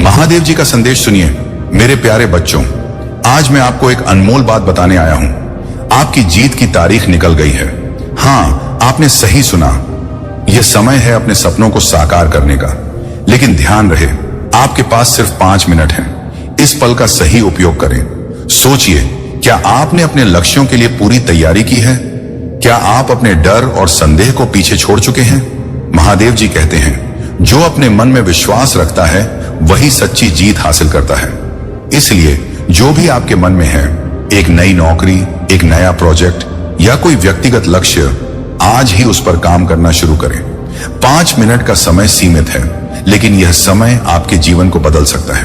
महादेव जी का संदेश सुनिए। मेरे प्यारे बच्चों, आज मैं आपको एक अनमोल बात बताने आया हूं। आपकी जीत की तारीख निकल गई है। हाँ, आपने सही सुना। यह समय है अपने सपनों को साकार करने का। लेकिन ध्यान रहे, आपके पास सिर्फ 5 मिनट हैं। इस पल का सही उपयोग करें। सोचिए, क्या आपने अपने लक्ष्यों के लिए पूरी तैयारी की है? क्या आप अपने डर और संदेह को पीछे छोड़ चुके हैं? महादेव जी कहते हैं, जो अपने मन में विश्वास रखता है वही सच्ची जीत हासिल करता है। इसलिए जो भी आपके मन में है, एक नई नौकरी, एक नया प्रोजेक्ट या कोई व्यक्तिगत लक्ष्य, आज ही उस पर काम करना शुरू करें। 5 मिनट का समय सीमित है, लेकिन यह समय आपके जीवन को बदल सकता है।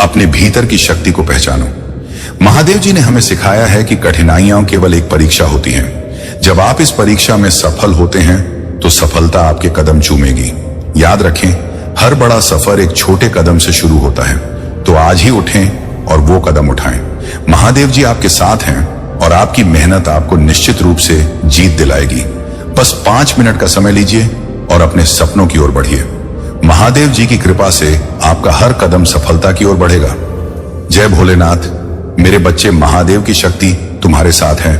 अपने भीतर की शक्ति को पहचानो। महादेव जी ने हमें सिखाया है कि कठिनाइयां केवल एक परीक्षा होती हैं। जब आप इस परीक्षा में सफल होते हैं तो सफलता आपके कदम चूमेगी। याद रखें, हर बड़ा सफर एक छोटे कदम से शुरू होता है। तो आज ही उठें और वो कदम उठाएं। महादेव जी आपके साथ हैं और आपकी मेहनत आपको निश्चित रूप से जीत दिलाएगी। बस 5 मिनट का समय लीजिए और अपने सपनों की ओर बढ़िए। महादेव जी की कृपा से आपका हर कदम सफलता की ओर बढ़ेगा। जय भोलेनाथ। मेरे बच्चे, महादेव की शक्ति तुम्हारे साथ है।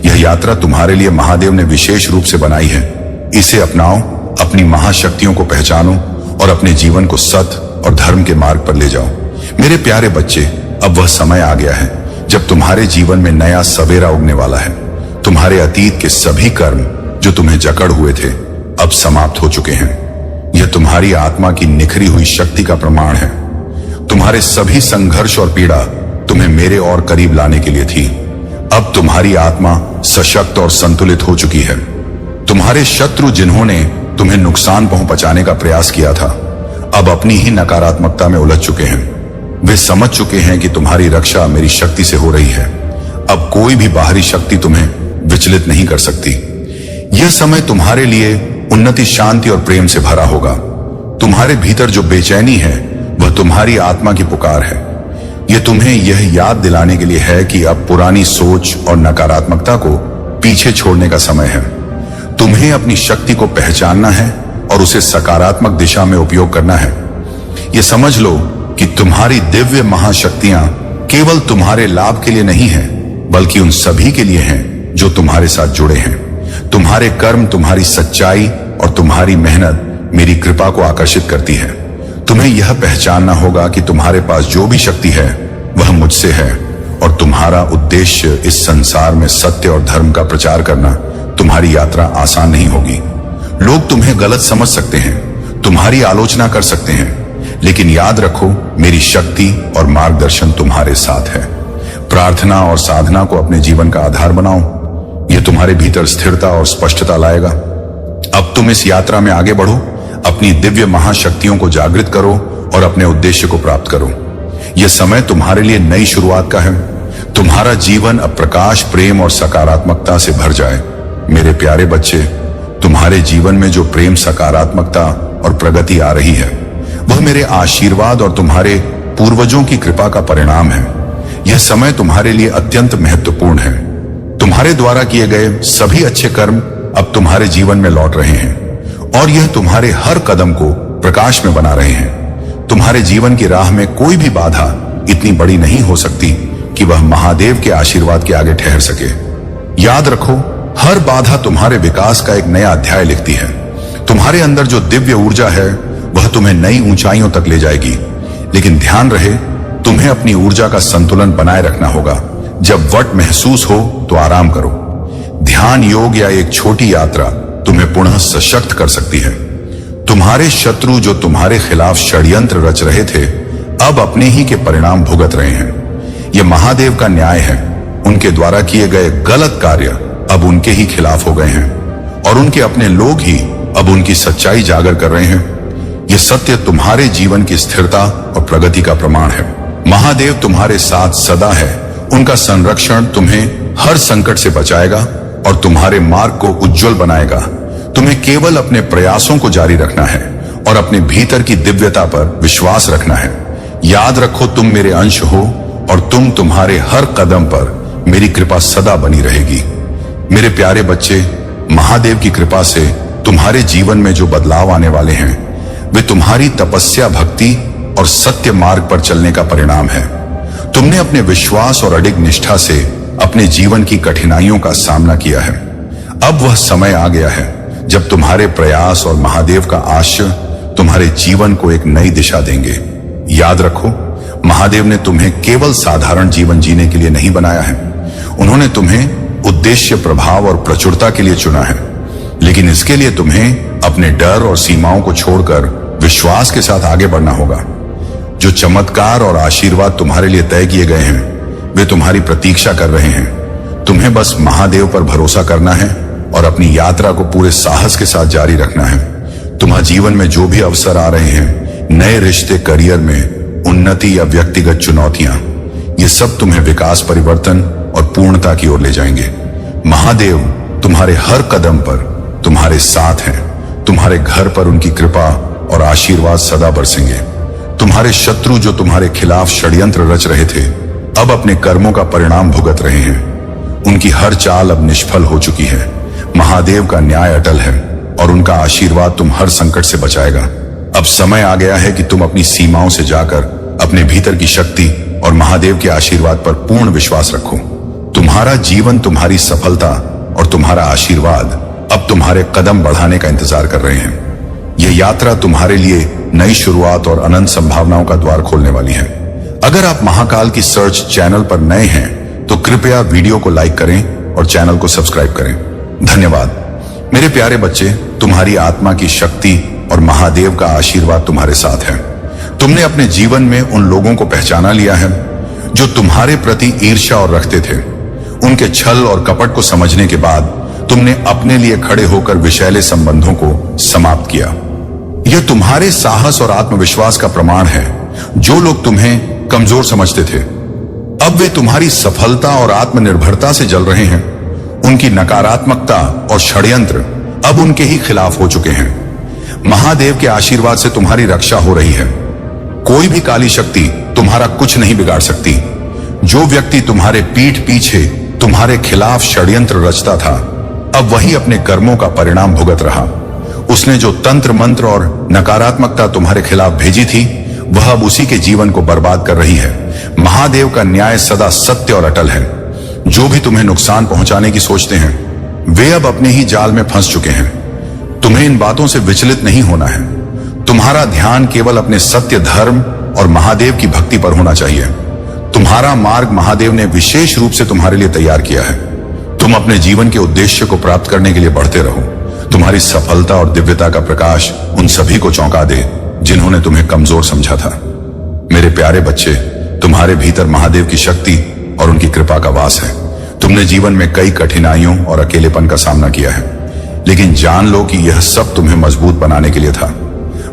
यह यात्रा तुम्हारे लिए महादेव ने विशेष रूप से बनाई है। इसे अपनाओ, अपनी महाशक्तियों को पहचानो और अपने जीवन को सत्य और धर्म के मार्ग पर ले जाओ। मेरे प्यारे बच्चे, अब वह समय आ गया है जब तुम्हारे जीवन में नया सवेरा उगने वाला है। तुम्हारे अतीत के सभी कर्म जो तुम्हें जकड़ हुए थे, अब समाप्त हो चुके हैं। यह तुम्हारी आत्मा की निखरी हुई शक्ति का प्रमाण है। तुम्हारे सभी संघर्ष और पीड़ा तुम्हें मेरे और करीब लाने के लिए थी। अब तुम्हारी आत्मा सशक्त और संतुलित हो चुकी है। तुम्हारे शत्रु जिन्होंने तुम्हें नुकसान पहुंचाने का प्रयास किया था, अब अपनी ही नकारात्मकता में उलझ चुके हैं। वे समझ चुके हैं कि तुम्हारी रक्षा मेरी शक्ति से हो रही है। अब कोई भी बाहरी शक्ति तुम्हें विचलित नहीं कर सकती। यह समय तुम्हारे लिए उन्नति, शांति और प्रेम से भरा होगा। तुम्हारे भीतर जो बेचैनी है, वह तुम्हारी आत्मा की पुकार है। यह तुम्हें यह याद दिलाने के लिए है कि अब पुरानी सोच और नकारात्मकता को पीछे छोड़ने का समय है। तुम्हें अपनी शक्ति को पहचानना है और उसे सकारात्मक दिशा में उपयोग करना है। यह समझ लो कि तुम्हारी दिव्य महाशक्तियां केवल तुम्हारे लाभ के लिए नहीं हैं, बल्कि उन सभी के लिए हैं जो तुम्हारे साथ जुड़े हैं। तुम्हारे कर्म, तुम्हारी सच्चाई और तुम्हारी मेहनत मेरी कृपा को आकर्षित करती है। तुम्हें यह पहचानना होगा कि तुम्हारे पास जो भी शक्ति है वह मुझसे है, और तुम्हारा उद्देश्य इस संसार में सत्य और धर्म का प्रचार करना। तुम्हारी यात्रा आसान नहीं होगी। लोग तुम्हें गलत समझ सकते हैं, तुम्हारी आलोचना कर सकते हैं, लेकिन याद रखो, मेरी शक्ति और मार्गदर्शन तुम्हारे साथ है। प्रार्थना और साधना को अपने जीवन का आधार बनाओ। यह तुम्हारे भीतर स्थिरता और स्पष्टता लाएगा। अब तुम इस यात्रा में आगे बढ़ो, अपनी दिव्य महाशक्तियों को जागृत करो और अपने उद्देश्य को प्राप्त करो। यह समय तुम्हारे लिए नई शुरुआत का है। तुम्हारा जीवन अब प्रकाश, प्रेम और सकारात्मकता से भर जाए। मेरे प्यारे बच्चे, तुम्हारे जीवन में जो प्रेम, सकारात्मकता और प्रगति आ रही है, वह मेरे आशीर्वाद और तुम्हारे पूर्वजों की कृपा का परिणाम है। यह समय तुम्हारे लिए अत्यंत महत्वपूर्ण है। तुम्हारे द्वारा किए गए सभी अच्छे कर्म अब तुम्हारे जीवन में लौट रहे हैं और यह तुम्हारे हर कदम को प्रकाश में बना रहे हैं। तुम्हारे जीवन की राह में कोई भी बाधा इतनी बड़ी नहीं हो सकती कि वह महादेव के आशीर्वाद के आगे ठहर सके। याद रखो, हर बाधा तुम्हारे विकास का एक नया अध्याय लिखती है। तुम्हारे अंदर जो दिव्य ऊर्जा है वह तुम्हें नई ऊंचाइयों तक ले जाएगी। लेकिन ध्यान रहे, तुम्हें अपनी ऊर्जा का संतुलन बनाए रखना होगा। जब वट महसूस हो तो आराम करो। ध्यान, योग या एक छोटी यात्रा तुम्हें पुनः सशक्त कर सकती है। तुम्हारे शत्रु जो तुम्हारे खिलाफ षड्यंत्र रच रहे थे, अब अपने ही के परिणाम भुगत रहे हैं। यह महादेव का न्याय है। उनके द्वारा किए गए गलत कार्य अब उनके ही खिलाफ हो गए हैं और उनके अपने लोग ही अब उनकी सच्चाई जागर कर रहे हैं। यह सत्य तुम्हारे जीवन की स्थिरता और प्रगति का प्रमाण है। महादेव तुम्हारे साथ सदा है। उनका संरक्षण तुम्हें हर संकट से बचाएगा और तुम्हारे मार्ग को उज्जवल बनाएगा। तुम्हें केवल अपने प्रयासों को जारी रखना है और अपने भीतर की दिव्यता पर विश्वास रखना है। याद रखो, तुम मेरे अंश हो और तुम्हारे हर कदम पर मेरी कृपा सदा बनी रहेगी। मेरे प्यारे बच्चे, महादेव की कृपा से तुम्हारे जीवन में जो बदलाव आने वाले हैं, वे तुम्हारी तपस्या, भक्ति और सत्य मार्ग पर चलने का परिणाम है। तुमने अपने विश्वास और अडिग निष्ठा से अपने जीवन की कठिनाइयों का सामना किया है। अब वह समय आ गया है जब तुम्हारे प्रयास और महादेव का आश्रय तुम्हारे जीवन को एक नई दिशा देंगे। याद रखो, महादेव ने तुम्हें केवल साधारण जीवन जीने के लिए नहीं बनाया है। उन्होंने तुम्हें उद्देश्य, प्रभाव और प्रचुरता के लिए चुना है। लेकिन इसके लिए तुम्हें अपने डर और सीमाओं को छोड़कर विश्वास के साथ आगे बढ़ना होगा। जो चमत्कार और आशीर्वाद तुम्हारे लिए तय किए गए हैं वे तुम्हारी प्रतीक्षा कर रहे हैं। तुम्हें बस महादेव पर भरोसा करना है और अपनी यात्रा को पूरे साहस के साथ जारी रखना है। तुम्हारे जीवन में जो भी अवसर आ रहे हैं, नए रिश्ते, करियर में उन्नति या व्यक्तिगत चुनौतियां, ये सब तुम्हें विकास, परिवर्तन और पूर्णता की ओर ले जाएंगे। महादेव तुम्हारे हर कदम पर तुम्हारे साथ हैं। तुम्हारे घर पर उनकी कृपा और आशीर्वाद सदा बरसेंगे। तुम्हारे शत्रु जो तुम्हारे खिलाफ षड्यंत्र रच रहे थे, अब अपने कर्मों का परिणाम भुगत रहे हैं। उनकी हर चाल अब निष्फल हो चुकी है। महादेव का न्याय अटल है और उनका आशीर्वाद तुम हर संकट से बचाएगा। अब समय आ गया है कि तुम अपनी सीमाओं से जाकर अपने भीतर की शक्ति और महादेव के आशीर्वाद पर पूर्ण विश्वास रखो। तुम्हारा जीवन, तुम्हारी सफलता और तुम्हारा आशीर्वाद अब तुम्हारे कदम बढ़ाने का इंतजार कर रहे हैं। यह यात्रा तुम्हारे लिए नई शुरुआत और अनंत संभावनाओं का द्वार खोलने वाली है। अगर आप महाकाल की सर्च चैनल पर नए हैं तो कृपया वीडियो को लाइक करें और चैनल को सब्सक्राइब करें। धन्यवाद। मेरे प्यारे बच्चे, तुम्हारी आत्मा की शक्ति और महादेव का आशीर्वाद तुम्हारे साथ है। तुमने अपने जीवन में उन लोगों को पहचाना लिया है जो तुम्हारे प्रति ईर्ष्या और रखते थे। उनके छल और कपट को समझने के बाद तुमने अपने लिए खड़े होकर विषैले संबंधों को समाप्त किया। यह तुम्हारे साहस और आत्मविश्वास का प्रमाण है। जो लोग तुम्हें कमजोर समझते थे, अब वे तुम्हारी सफलता और आत्मनिर्भरता से जल रहे हैं। उनकी नकारात्मकता और षड्यंत्र अब उनके ही खिलाफ हो चुके हैं। महादेव के आशीर्वाद से तुम्हारी रक्षा हो रही है। कोई भी काली शक्ति तुम्हारा कुछ नहीं बिगाड़ सकती। जो व्यक्ति तुम्हारे पीठ पीछे तुम्हारे खिलाफ षड्यंत्र रचता था, अब वही अपने कर्मों का परिणाम भुगत रहा। उसने जो तंत्र मंत्र और नकारात्मकता तुम्हारे खिलाफ भेजी थी, वह अब उसी के जीवन को बर्बाद कर रही है। महादेव का न्याय सदा सत्य और अटल है। जो भी तुम्हें नुकसान पहुंचाने की सोचते हैं, वे अब अपने ही जाल में फंस चुके हैं। तुम्हें इन बातों से विचलित नहीं होना है। तुम्हारा ध्यान केवल अपने सत्य, धर्म और महादेव की भक्ति पर होना चाहिए। तुम्हारा मार्ग महादेव ने विशेष रूप से तुम्हारे लिए तैयार किया है। तुम अपने जीवन के उद्देश्य को प्राप्त करने के लिए बढ़ते रहो। तुम्हारी सफलता और दिव्यता का प्रकाश उन सभी को चौंका दे जिन्होंने तुम्हें कमजोर समझा था। मेरे प्यारे बच्चे, तुम्हारे भीतर महादेव की शक्ति और उनकी कृपा का वास है। तुमने जीवन में कई कठिनाइयों और अकेलेपन का सामना किया है, लेकिन जान लो कि यह सब तुम्हें मजबूत बनाने के लिए था।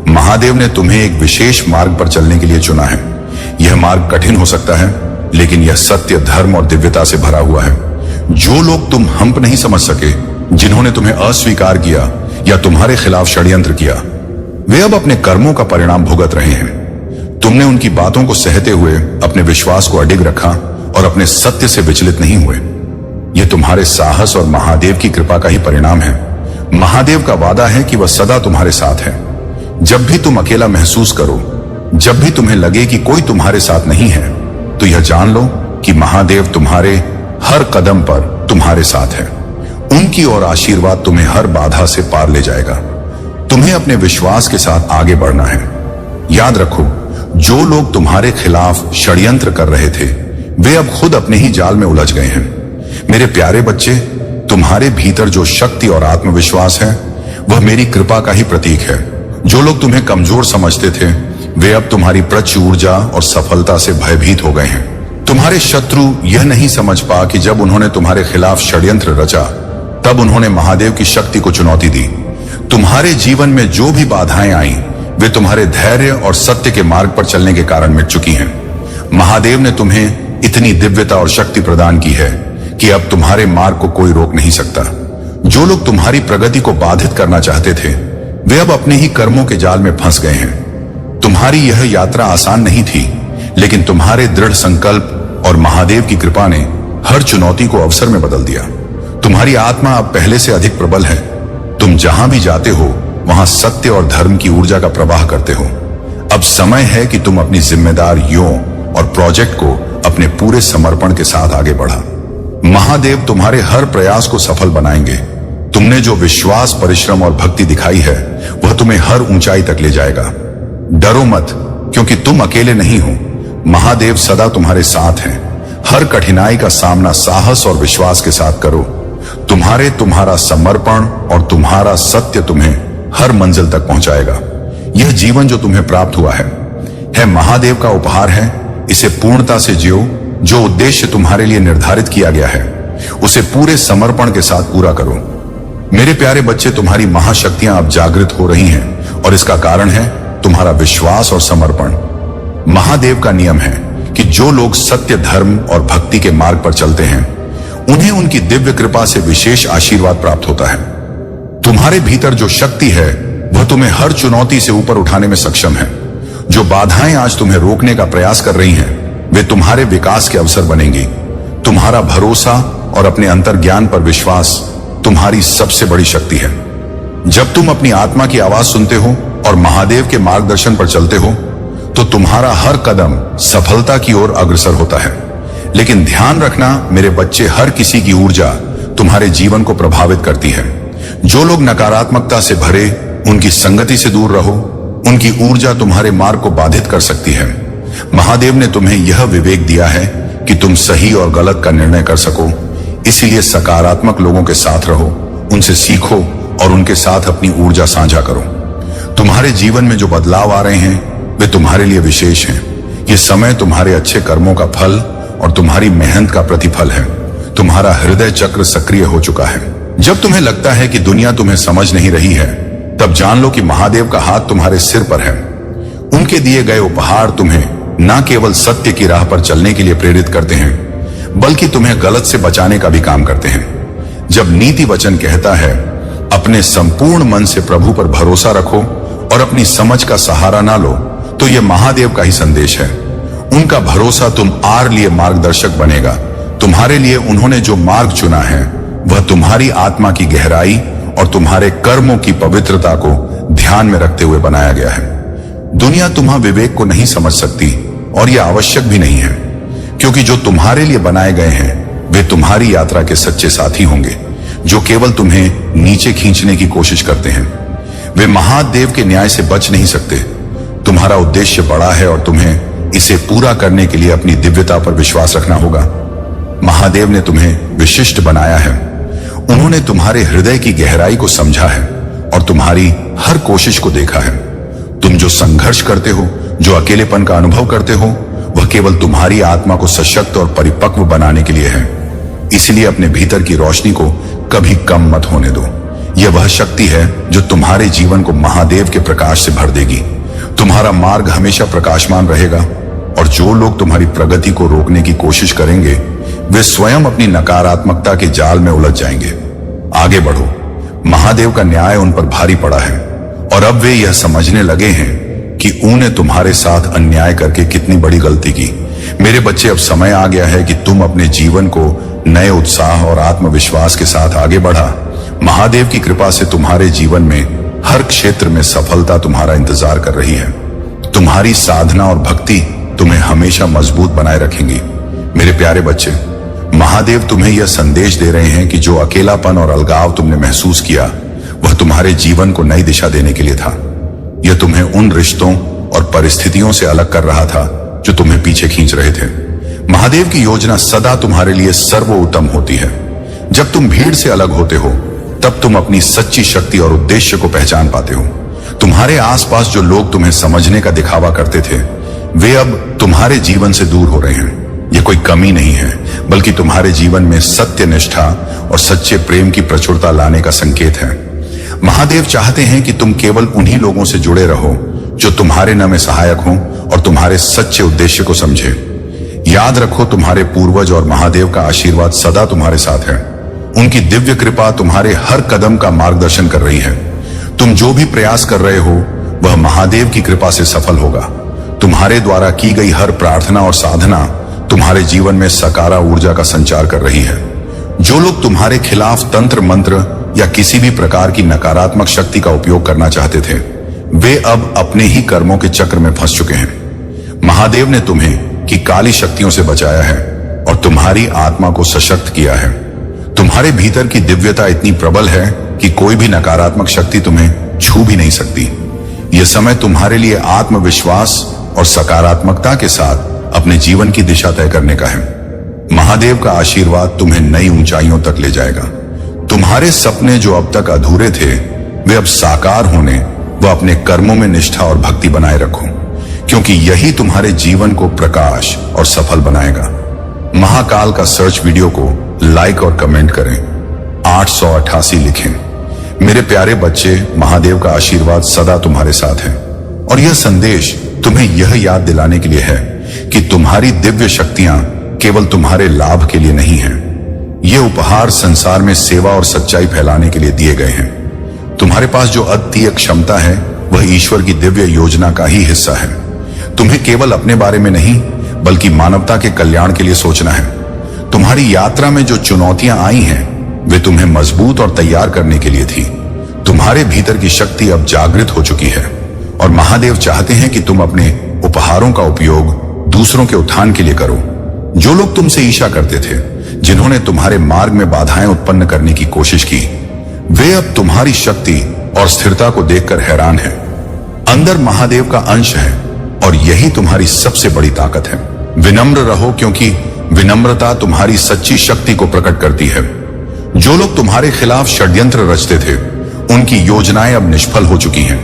महादेव ने तुम्हें एक विशेष मार्ग पर चलने के लिए चुना है। यह मार्ग कठिन हो सकता है, लेकिन यह सत्य, धर्म और दिव्यता से भरा हुआ है। जो लोग तुम हम्प नहीं समझ सके, जिन्होंने तुम्हें अस्वीकार किया या तुम्हारे खिलाफ षड्यंत्र किया, वे अब अपने कर्मों का परिणाम भुगत रहे हैं। तुमने उनकी बातों को सहते हुए अपने विश्वास को अडिग रखा और अपने सत्य से विचलित नहीं हुए। यह तुम्हारे साहस और महादेव की कृपा का ही परिणाम है। महादेव का वादा है कि वह सदा तुम्हारे साथ है। जब भी तुम अकेला महसूस करो, जब भी तुम्हें लगे कि कोई तुम्हारे साथ नहीं है, तो यह जान लो कि महादेव तुम्हारे हर कदम पर तुम्हारे साथ है। उनकी और आशीर्वाद तुम्हें हर बाधा से पार ले जाएगा। तुम्हें अपने विश्वास के साथ आगे बढ़ना है। याद रखो, जो लोग तुम्हारे खिलाफ षड्यंत्र कर रहे थे, वे अब खुद अपने ही जाल में उलझ गए हैं। मेरे प्यारे बच्चे, तुम्हारे भीतर जो शक्ति और आत्मविश्वास है, वह मेरी कृपा का ही प्रतीक है। जो लोग तुम्हें कमजोर समझते थे, वे अब तुम्हारी प्रचुर ऊर्जा और सफलता से भयभीत हो गए हैं। तुम्हारे शत्रु यह नहीं समझ पा कि जब उन्होंने तुम्हारे खिलाफ षड्यंत्र रचा, तब उन्होंने महादेव की शक्ति को चुनौती दी। तुम्हारे जीवन में जो भी बाधाएं आई, वे तुम्हारे धैर्य और सत्य के मार्ग पर चलने के कारण मिट चुकी हैं। महादेव ने तुम्हें इतनी दिव्यता और शक्ति प्रदान की है कि अब तुम्हारे मार्ग को कोई रोक नहीं सकता। जो लोग तुम्हारी प्रगति को बाधित करना चाहते थे, वे अब अपने ही कर्मों के जाल में फंस गए हैं। तुम्हारी यह यात्रा आसान नहीं थी, लेकिन तुम्हारे दृढ़ संकल्प और महादेव की कृपा ने हर चुनौती को अवसर में बदल दिया। तुम्हारी आत्मा अब पहले से अधिक प्रबल है। तुम जहां भी जाते हो, वहां सत्य और धर्म की ऊर्जा का प्रवाह करते हो। अब समय है कि तुम अपनी जिम्मेदारियों और प्रोजेक्ट को अपने पूरे समर्पण के साथ आगे बढ़ा। महादेव तुम्हारे हर प्रयास को सफल बनाएंगे। तुमने जो विश्वास, परिश्रम और भक्ति दिखाई है वह तुम्हें हर ऊंचाई तक ले जाएगा। डरो मत, क्योंकि तुम अकेले नहीं हो। महादेव सदा तुम्हारे साथ हैं। हर कठिनाई का सामना साहस और विश्वास के साथ करो। तुम्हारा समर्पण और तुम्हारा सत्य तुम्हें हर मंजिल तक पहुंचाएगा। यह जीवन जो तुम्हें प्राप्त हुआ है महादेव का उपहार है। इसे पूर्णता से जियो। जो उद्देश्य तुम्हारे लिए निर्धारित किया गया है उसे पूरे समर्पण के साथ पूरा करो। मेरे प्यारे बच्चे, तुम्हारी महाशक्तियां अब जागृत हो रही हैं और इसका कारण है तुम्हारा विश्वास और समर्पण। महादेव का नियम है कि जो लोग सत्य, धर्म और भक्ति के मार्ग पर चलते हैं उन्हें उनकी दिव्य कृपा से विशेष आशीर्वाद प्राप्त होता है। तुम्हारे भीतर जो शक्ति है वह तुम्हें हर चुनौती से ऊपर उठाने में सक्षम है। जो बाधाएं आज तुम्हें रोकने का प्रयास कर रही हैं वे तुम्हारे विकास के अवसर बनेंगी। तुम्हारा भरोसा और अपने अंतर ज्ञान पर विश्वास तुम्हारी सबसे बड़ी शक्ति है। जब तुम अपनी आत्मा की आवाज सुनते हो और महादेव के मार्गदर्शन पर चलते हो तो तुम्हारा हर कदम सफलता की ओर अग्रसर होता है। लेकिन ध्यान रखना मेरे बच्चे, हर किसी की ऊर्जा तुम्हारे जीवन को प्रभावित करती है। जो लोग नकारात्मकता से भरे, उनकी संगति से दूर रहो। उनकी ऊर्जा तुम्हारे मार्ग को बाधित कर सकती है। महादेव ने तुम्हें यह विवेक दिया है कि तुम सही और गलत का निर्णय कर सको। इसीलिए सकारात्मक लोगों के साथ रहो, उनसे सीखो और उनके साथ अपनी ऊर्जा साझा करो। तुम्हारे जीवन में जो बदलाव आ रहे हैं वे तुम्हारे लिए विशेष हैं। ये समय तुम्हारे अच्छे कर्मों का फल और तुम्हारी मेहनत का प्रतिफल है। तुम्हारा हृदय चक्र सक्रिय हो चुका है। जब तुम्हें लगता है कि दुनिया तुम्हें समझ नहीं रही है तब जान लो कि महादेव का हाथ तुम्हारे सिर पर है। उनके दिए गए उपहार तुम्हें न केवल सत्य की राह पर चलने के लिए प्रेरित करते हैं बल्कि तुम्हें गलत से बचाने का भी काम करते हैं। जब नीति वचन कहता है अपने संपूर्ण मन से प्रभु पर भरोसा रखो और अपनी समझ का सहारा ना लो, तो यह महादेव का ही संदेश है। उनका भरोसा तुम आर लिए मार्गदर्शक बनेगा। तुम्हारे लिए उन्होंने जो मार्ग चुना है वह तुम्हारी आत्मा की गहराई और तुम्हारे कर्मों की पवित्रता को ध्यान में रखते हुए बनाया गया है। दुनिया तुम्हारे विवेक को नहीं समझ सकती और यह आवश्यक भी नहीं है, क्योंकि जो तुम्हारे लिए बनाए गए हैं वे तुम्हारी यात्रा के सच्चे साथी होंगे, जो केवल तुम्हें नीचे खींचने की कोशिश करते हैं। वे महादेव के न्याय से बच नहीं सकते। तुम्हारा उद्देश्य बड़ा है और तुम्हें इसे पूरा करने के लिए अपनी दिव्यता पर विश्वास रखना होगा। महादेव ने तुम्हें विशिष्ट बनाया है। उन्होंने तुम्हारे हृदय की गहराई को समझा है और तुम्हारी हर कोशिश को देखा है। तुम जो संघर्ष करते हो, जो अकेलेपन का अनुभव करते हो, वह केवल तुम्हारी आत्मा को सशक्त और परिपक्व बनाने के लिए है। इसलिए अपने भीतर की रोशनी को कभी कम मत होने दो। यह वह शक्ति है जो तुम्हारे जीवन को महादेव के प्रकाश से भर देगी। तुम्हारा मार्ग हमेशा प्रकाशमान रहेगा और जो लोग तुम्हारी प्रगति को रोकने की कोशिश करेंगे वे स्वयं अपनी नकारात्मकता के जाल में उलझ जाएंगे। आगे बढ़ो, महादेव का न्याय उन पर भारी पड़ा है और अब वे यह समझने लगे हैं कि उन्हें तुम्हारे साथ अन्याय करके कितनी बड़ी गलती की। मेरे बच्चे, अब समय आ गया है कि तुम अपने जीवन को नए उत्साह और आत्मविश्वास के साथ आगे बढ़ा। महादेव की कृपा से तुम्हारे जीवन में हर क्षेत्र में सफलता तुम्हारा इंतजार कर रही है। तुम्हारी साधना और भक्ति तुम्हें हमेशा मजबूत बनाए रखेंगी। मेरे प्यारे बच्चे, महादेव तुम्हें यह संदेश दे रहे हैं कि जो अकेलापन और अलगाव तुमने महसूस किया वह तुम्हारे जीवन को नई दिशा देने के लिए था। यह तुम्हें उन रिश्तों और परिस्थितियों से अलग कर रहा था जो तुम्हें पीछे खींच रहे थे। महादेव की योजना सदा तुम्हारे लिए सर्वोत्तम होती है। जब तुम भीड़ से अलग होते हो तब तुम अपनी सच्ची शक्ति और उद्देश्य को पहचान पाते हो। तुम्हारे आसपास जो लोग तुम्हें समझने का दिखावा करते थे वे अब तुम्हारे जीवन से दूर हो रहे हैं। यह कोई कमी नहीं है बल्कि तुम्हारे जीवन में सत्य, निष्ठा और सच्चे प्रेम की प्रचुरता लाने का संकेत है। महादेव चाहते हैं कि तुम केवल उन्हीं लोगों से जुड़े रहो जो तुम्हारे न में सहायक हों और तुम्हारे सच्चे उद्देश्य को समझे। याद रखो, तुम्हारे पूर्वज और महादेव का आशीर्वाद सदा तुम्हारे साथ है। उनकी दिव्य कृपा तुम्हारे हर कदम का मार्गदर्शन कर रही है। तुम जो भी प्रयास कर रहे हो वह महादेव की कृपा से सफल होगा। तुम्हारे द्वारा की गई हर प्रार्थना और साधना तुम्हारे जीवन में सकारात्मक ऊर्जा का संचार कर रही है। जो लोग तुम्हारे खिलाफ तंत्र मंत्र या किसी भी प्रकार की नकारात्मक शक्ति का उपयोग करना चाहते थे वे अब अपने ही कर्मों के चक्र में फंस चुके हैं। महादेव ने तुम्हें की काली शक्तियों से बचाया है और तुम्हारी आत्मा को सशक्त किया है। तुम्हारे भीतर की दिव्यता इतनी प्रबल है कि कोई भी नकारात्मक शक्ति तुम्हें छू भी नहीं सकती। यह समय तुम्हारे लिए आत्मविश्वास और सकारात्मकता के साथ अपने जीवन की दिशा तय करने का है। महादेव का आशीर्वाद तुम्हें नई ऊंचाइयों तक ले जाएगा। तुम्हारे सपने जो अब तक अधूरे थे, वे अब साकार होने व अपने कर्मों में निष्ठा और भक्ति बनाए रखो, क्योंकि यही तुम्हारे जीवन को प्रकाश और सफल बनाएगा। महाकाल का सर्च वीडियो को लाइक और कमेंट करें। 888 लिखें। मेरे प्यारे बच्चे, महादेव का आशीर्वाद सदा तुम्हारे साथ है और यह संदेश तुम्हें यह याद दिलाने के लिए है कि तुम्हारी दिव्य शक्तियां केवल तुम्हारे लाभ के लिए नहीं हैं। ये उपहार संसार में सेवा और सच्चाई फैलाने के लिए दिए गए हैं। तुम्हारे पास जो अद्वितीय क्षमता है वह ईश्वर की दिव्य योजना का ही हिस्सा है। तुम्हें केवल अपने बारे में नहीं बल्कि मानवता के कल्याण के लिए सोचना है। तुम्हारी यात्रा में जो चुनौतियां आई हैं वे तुम्हें मजबूत और तैयार करने के लिए थी। तुम्हारे भीतर की शक्ति अब जागृत हो चुकी है और महादेव चाहते हैं कि तुम अपने उपहारों का उपयोग दूसरों के उत्थान के लिए करो। जो लोग तुमसे ईर्ष्या करते थे, जिन्होंने तुम्हारे मार्ग में बाधाएं उत्पन्न करने की कोशिश की, वे अब तुम्हारी शक्ति और स्थिरता को देखकर हैरान हैं। अंदर महादेव का अंश है और यही तुम्हारी सबसे बड़ी ताकत है। विनम्र रहो, क्योंकि विनम्रता तुम्हारी सच्ची शक्ति को प्रकट करती है। जो लोग तुम्हारे खिलाफ षड्यंत्र रचते थे, उनकी योजनाएं अब निष्फल हो चुकी हैं।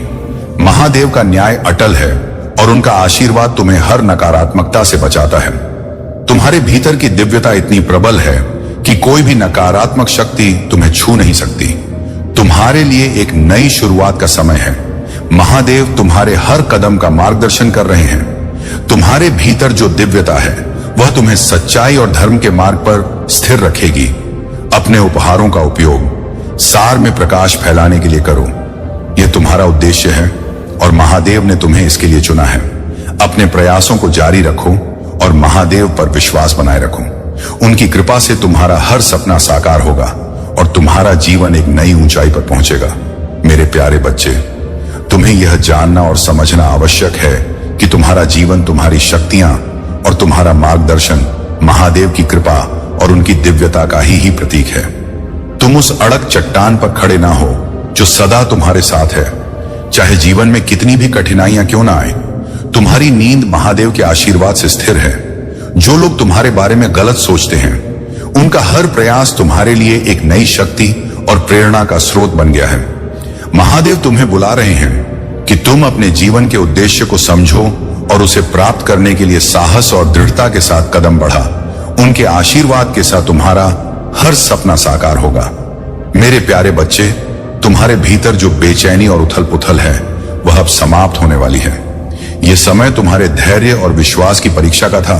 महादेव का न्याय अटल है और उनका आशीर्वाद तुम्हें हर नकारात्मकता से बचाता है। तुम्हारे भीतर की दिव्यता इतनी प्रबल है कि कोई भी नकारात्मक शक्ति तुम्हें छू नहीं सकती। तुम्हारे लिए एक नई शुरुआत का समय है। महादेव तुम्हारे हर कदम का मार्गदर्शन कर रहे हैं। तुम्हारे भीतर जो दिव्यता है वह तुम्हें सच्चाई और धर्म के मार्ग पर स्थिर रखेगी। अपने उपहारों का उपयोग सार में प्रकाश फैलाने के लिए करो। यह तुम्हारा उद्देश्य है और महादेव ने तुम्हें इसके लिए चुना है। अपने प्रयासों को जारी रखो और महादेव पर विश्वास बनाए रखो। उनकी कृपा से तुम्हारा हर सपना साकार होगा और तुम्हारा जीवन एक नई ऊंचाई पर पहुंचेगा। मेरे प्यारे बच्चे, तुम्हें यह जानना और समझना आवश्यक है कि तुम्हारा जीवन, तुम्हारी शक्तियां और तुम्हारा मार्गदर्शन महादेव की कृपा और उनकी दिव्यता का ही प्रतीक है। तुम उस अड़क चट्टान पर खड़े ना हो जो सदा तुम्हारे साथ है, चाहे जीवन में कितनी भी कठिनाइयां क्यों ना आए। तुम्हारी नींद महादेव के आशीर्वाद से स्थिर है। जो लोग तुम्हारे बारे में गलत सोचते हैं, उनका हर प्रयास तुम्हारे लिए एक नई शक्ति और प्रेरणा का स्रोत बन गया है। महादेव तुम्हें बुला रहे हैं कि तुम अपने जीवन के उद्देश्य को समझो और उसे प्राप्त करने के लिए साहस और दृढ़ता के साथ कदम बढ़ा। उनके आशीर्वाद के साथ तुम्हारा हर सपना साकार होगा। मेरे प्यारे बच्चे, तुम्हारे भीतर जो बेचैनी और उथल पुथल है वह अब समाप्त होने वाली है। यह समय तुम्हारे धैर्य और विश्वास की परीक्षा का था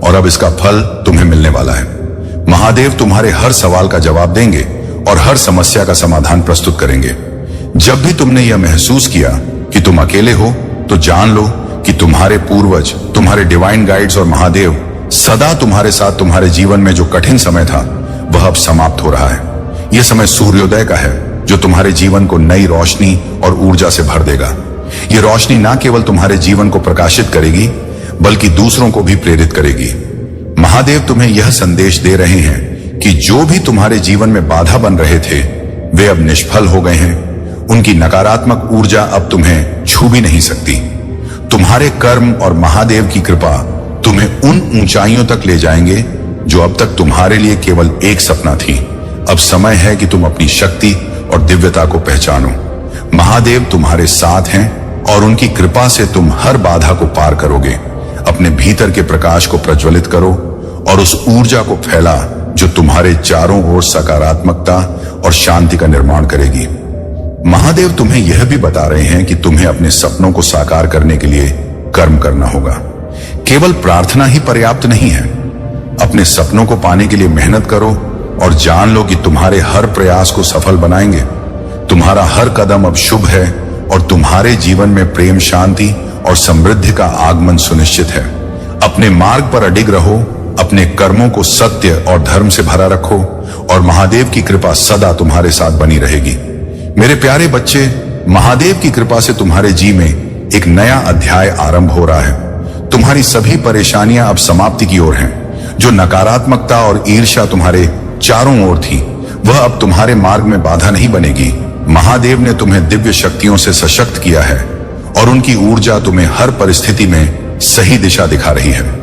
और अब इसका फल तुम्हें मिलने वाला है। महादेव तुम्हारे हर सवाल का जवाब देंगे और हर समस्या का समाधान प्रस्तुत करेंगे। जब भी तुमने यह महसूस किया कि तुम अकेले हो, तो जान लो कि तुम्हारे पूर्वज, तुम्हारे डिवाइन गाइड्स और महादेव सदा तुम्हारे साथ। तुम्हारे जीवन में जो कठिन समय था वह अब समाप्त हो रहा है। यह समय सूर्योदय का है जो तुम्हारे जीवन को नई रोशनी और ऊर्जा से भर देगा। यह रोशनी न केवल तुम्हारे जीवन को प्रकाशित करेगी बल्कि दूसरों को भी प्रेरित करेगी। महादेव तुम्हें यह संदेश दे रहे हैं कि जो भी तुम्हारे जीवन में बाधा बन रहे थे, वे अब निष्फल हो गए हैं। उनकी नकारात्मक ऊर्जा अब तुम्हें छू भी नहीं सकती। तुम्हारे कर्म और महादेव की कृपा तुम्हें उन ऊंचाइयों तक ले जाएंगे जो अब तक तुम्हारे लिए केवल एक सपना थी। अब समय है कि तुम अपनी शक्ति और दिव्यता को पहचानो। महादेव तुम्हारे साथ हैं और उनकी कृपा से तुम हर बाधा को पार करोगे। अपने भीतर के प्रकाश को प्रज्वलित करो और उस ऊर्जा को फैला जो तुम्हारे चारों ओर सकारात्मकता और शांति का निर्माण करेगी। महादेव तुम्हें यह भी बता रहे हैं कि तुम्हें अपने सपनों को साकार करने के लिए कर्म करना होगा। केवल प्रार्थना ही पर्याप्त नहीं है। अपने सपनों को पाने के लिए मेहनत करो और जान लो कि तुम्हारे हर प्रयास को सफल बनाएंगे। तुम्हारा हर कदम अब शुभ है और तुम्हारे जीवन में प्रेम, शांति और समृद्धि का आगमन सुनिश्चित है। अपने मार्ग पर अडिग रहो, अपने कर्मों को सत्य और धर्म से भरा रखो और महादेव की कृपा सदा तुम्हारे साथ बनी रहेगी। मेरे प्यारे बच्चे, महादेव की कृपा से तुम्हारे जी में एक नया अध्याय आरंभ हो रहा है। तुम्हारी सभी परेशानियां अब समाप्ति की ओर हैं। जो नकारात्मकता और ईर्ष्या तुम्हारे चारों ओर थी, वह अब तुम्हारे मार्ग में बाधा नहीं बनेगी। महादेव ने तुम्हें दिव्य शक्तियों से सशक्त किया है और उनकी ऊर्जा तुम्हें हर परिस्थिति में सही दिशा दिखा रही है।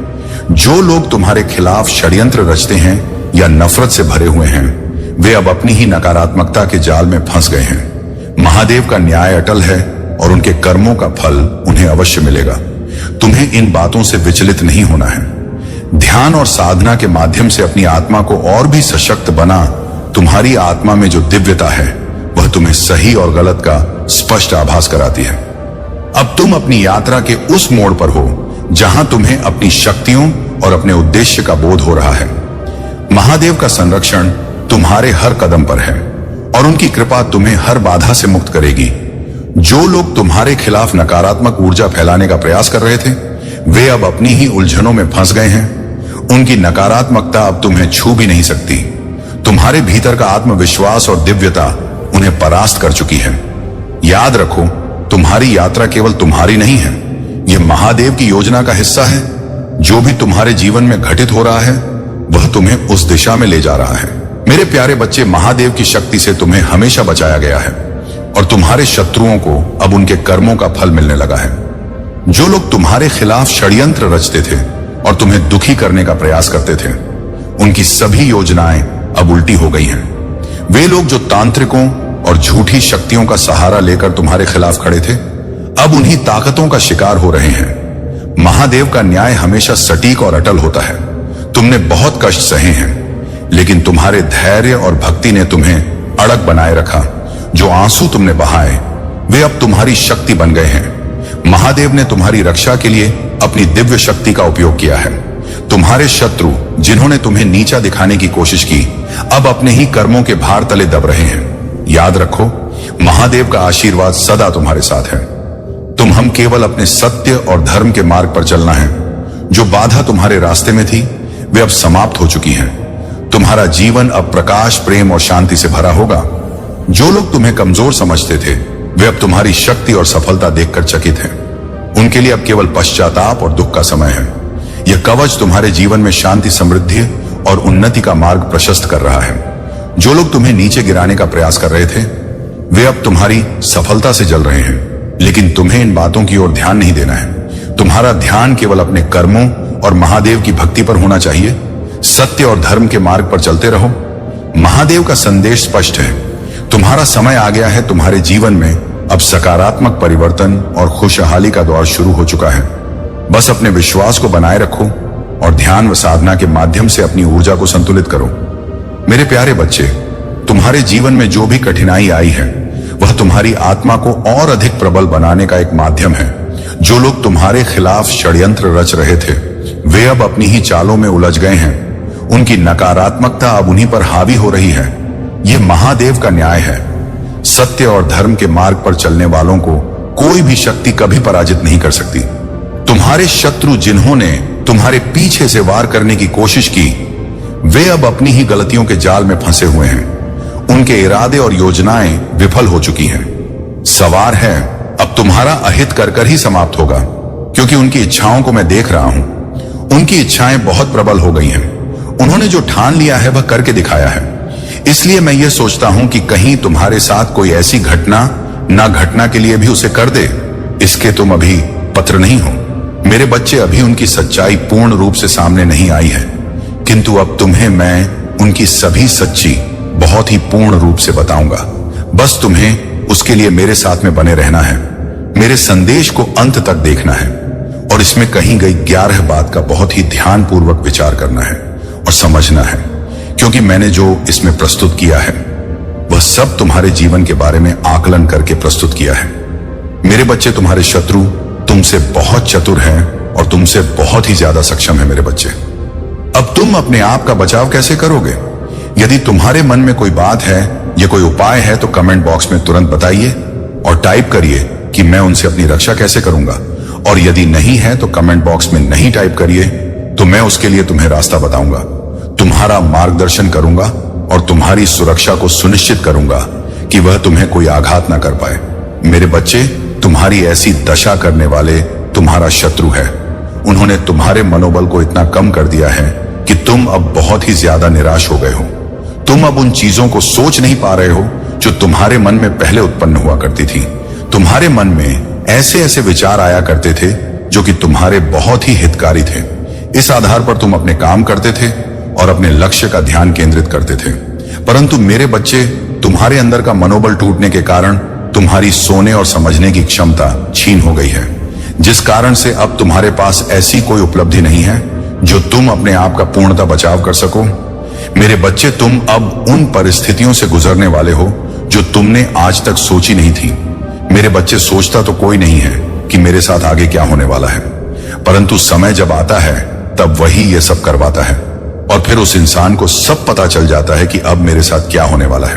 जो लोग तुम्हारे खिलाफ षड्यंत्र रचते हैं या नफरत से भरे हुए हैं, वे अब अपनी ही नकारात्मकता के जाल में फंस गए हैं। महादेव का न्याय अटल है और उनके कर्मों का फल उन्हें अवश्य मिलेगा। तुम्हें इन बातों से विचलित नहीं होना है। ध्यान और साधना के माध्यम से अपनी आत्मा को और भी सशक्त बना। तुम्हारी आत्मा में जो दिव्यता है, वह तुम्हें सही और गलत का स्पष्ट आभास कराती है। अब तुम अपनी यात्रा के उस मोड़ पर हो जहां तुम्हें अपनी शक्तियों और अपने उद्देश्य का बोध हो रहा है। महादेव का संरक्षण तुम्हारे हर कदम पर है और उनकी कृपा तुम्हें हर बाधा से मुक्त करेगी। जो लोग तुम्हारे खिलाफ नकारात्मक ऊर्जा फैलाने का प्रयास कर रहे थे, वे अब अपनी ही उलझनों में फंस गए हैं। उनकी नकारात्मकता अब तुम्हें छू भी नहीं सकती। तुम्हारे भीतर का आत्मविश्वास और दिव्यता उन्हें परास्त कर चुकी है। याद रखो, तुम्हारी यात्रा केवल तुम्हारी नहीं है, यह महादेव की योजना का हिस्सा है। जो भी तुम्हारे जीवन में घटित हो रहा है, वह तुम्हें उस दिशा में ले जा रहा है। मेरे प्यारे बच्चे, महादेव की शक्ति से तुम्हें हमेशा बचाया गया है और तुम्हारे शत्रुओं को अब उनके कर्मों का फल मिलने लगा है। जो लोग तुम्हारे खिलाफ षड्यंत्र रचते थे और तुम्हें दुखी करने का प्रयास करते थे, उनकी सभी योजनाएं अब उल्टी हो गई हैं। वे लोग जो तांत्रिकों और झूठी शक्तियों का सहारा लेकर तुम्हारे खिलाफ खड़े थे, अब उन्हीं ताकतों का शिकार हो रहे हैं। महादेव का न्याय हमेशा सटीक और अटल होता है। तुमने बहुत कष्ट सहे हैं, लेकिन तुम्हारे धैर्य और भक्ति ने तुम्हें अड़ग बनाए रखा। जो आंसू तुमने बहाए, वे अब तुम्हारी शक्ति बन गए हैं। महादेव ने तुम्हारी रक्षा के लिए अपनी दिव्य शक्ति का उपयोग किया है। तुम्हारे शत्रु, जिन्होंने तुम्हें नीचा दिखाने की कोशिश की, अब अपने ही कर्मों के भार तले दब रहे हैं। याद रखो, महादेव का आशीर्वाद सदा तुम्हारे साथ है। हम केवल अपने सत्य और धर्म के मार्ग पर चलना है। जो बाधा तुम्हारे रास्ते में थी, वे अब समाप्त हो चुकी हैं। तुम्हारा जीवन अब प्रकाश, प्रेम और शांति से भरा होगा। जो लोग तुम्हें कमजोर समझते थे, वे अब तुम्हारी शक्ति और सफलता देखकर चकित हैं। उनके लिए अब केवल पश्चाताप और दुख का समय है। यह कवच तुम्हारे जीवन में शांति, समृद्धि और उन्नति का मार्ग प्रशस्त कर रहा है। जो लोग तुम्हें नीचे गिराने का प्रयास कर रहे थे, वे अब तुम्हारी सफलता से जल रहे हैं। लेकिन तुम्हें इन बातों की ओर ध्यान नहीं देना है। तुम्हारा ध्यान केवल अपने कर्मों और महादेव की भक्ति पर होना चाहिए। सत्य और धर्म के मार्ग पर चलते रहो। महादेव का संदेश स्पष्ट है। तुम्हारा समय आ गया है। तुम्हारे जीवन में अब सकारात्मक परिवर्तन और खुशहाली का दौर शुरू हो चुका है। बस अपने विश्वास को बनाए रखो और ध्यान व साधना के माध्यम से अपनी ऊर्जा को संतुलित करो। मेरे प्यारे बच्चे, तुम्हारे जीवन में जो भी कठिनाई आई है, वह तुम्हारी आत्मा को और अधिक प्रबल बनाने का एक माध्यम है। जो लोग तुम्हारे खिलाफ षड्यंत्र रच रहे थे, वे अब अपनी ही चालों में उलझ गए हैं। उनकी नकारात्मकता अब उन्हीं पर हावी हो रही है। यह महादेव का न्याय है। सत्य और धर्म के मार्ग पर चलने वालों को कोई भी शक्ति कभी पराजित नहीं कर सकती। तुम्हारे शत्रु, जिन्होंने तुम्हारे पीछे से वार करने की कोशिश की, वे अब अपनी ही गलतियों के जाल में फंसे हुए हैं। उनके इरादे और योजनाएं विफल हो चुकी हैं। सवार है, अब तुम्हारा अहित कर ही समाप्त होगा, क्योंकि उनकी इच्छाओं को मैं देख रहा हूं। उनकी इच्छाएं बहुत प्रबल हो गई हैं। उन्होंने जो ठान लिया है, वह करके दिखाया है। इसलिए मैं ये सोचता हूं कि कहीं तुम्हारे साथ कोई ऐसी घटना ना घटना के लिए भी उसे कर दे। इसके तुम अभी पत्र नहीं हो। मेरे बच्चे, अभी उनकी सच्चाई पूर्ण रूप से सामने नहीं आई है, किंतु अब तुम्हें मैं उनकी सभी सच्ची बहुत ही पूर्ण रूप से बताऊंगा। बस तुम्हें उसके लिए मेरे साथ में बने रहना है। मेरे संदेश को अंत तक देखना है और इसमें कहीं गई 11 बात का बहुत ही ध्यानपूर्वक विचार करना है और समझना है, क्योंकि मैंने जो इसमें प्रस्तुत किया है, वह सब तुम्हारे जीवन के बारे में आकलन करके प्रस्तुत किया है। मेरे बच्चे, तुम्हारे शत्रु तुमसे बहुत चतुर हैं और तुमसे बहुत ही ज्यादा सक्षम है। मेरे बच्चे, अब तुम अपने आप का बचाव कैसे करोगे? यदि तुम्हारे मन में कोई बात है या कोई उपाय है, तो कमेंट बॉक्स में तुरंत बताइए और टाइप करिए कि मैं उनसे अपनी रक्षा कैसे करूंगा। और यदि नहीं है तो कमेंट बॉक्स में नहीं टाइप करिए, तो मैं उसके लिए तुम्हें रास्ता बताऊंगा, तुम्हारा मार्गदर्शन करूंगा और तुम्हारी सुरक्षा को सुनिश्चित करूंगा कि वह तुम्हें कोई आघात ना कर पाए। मेरे बच्चे, तुम्हारी ऐसी दशा करने वाले तुम्हारा शत्रु है। उन्होंने तुम्हारे मनोबल को इतना कम कर दिया है कि तुम अब बहुत ही ज्यादा निराश हो गए हो। तुम अब उन चीजों को सोच नहीं पा रहे हो जो तुम्हारे मन में पहले उत्पन्न हुआ करती थी। तुम्हारे मन में ऐसे ऐसे विचार आया करते थे जो कि तुम्हारे बहुत ही हितकारी थे। इस आधार पर तुम अपने काम करते थे और अपने लक्ष्य का ध्यान केंद्रित करते थे। परंतु मेरे बच्चे, तुम्हारे अंदर का मनोबल टूटने के कारण तुम्हारी सोने और समझने की क्षमता छीन हो गई है, जिस कारण से अब तुम्हारे पास ऐसी कोई उपलब्धि नहीं है जो तुम अपने आप का पूर्णतः बचाव कर सको। मेरे बच्चे, तुम अब उन परिस्थितियों से गुजरने वाले हो जो तुमने आज तक सोची नहीं थी। मेरे बच्चे, सोचता तो कोई नहीं है कि मेरे साथ आगे क्या होने वाला है, परंतु समय जब आता है तब वही ये सब करवाता है और फिर उस इंसान को सब पता चल जाता है कि अब मेरे साथ क्या होने वाला है,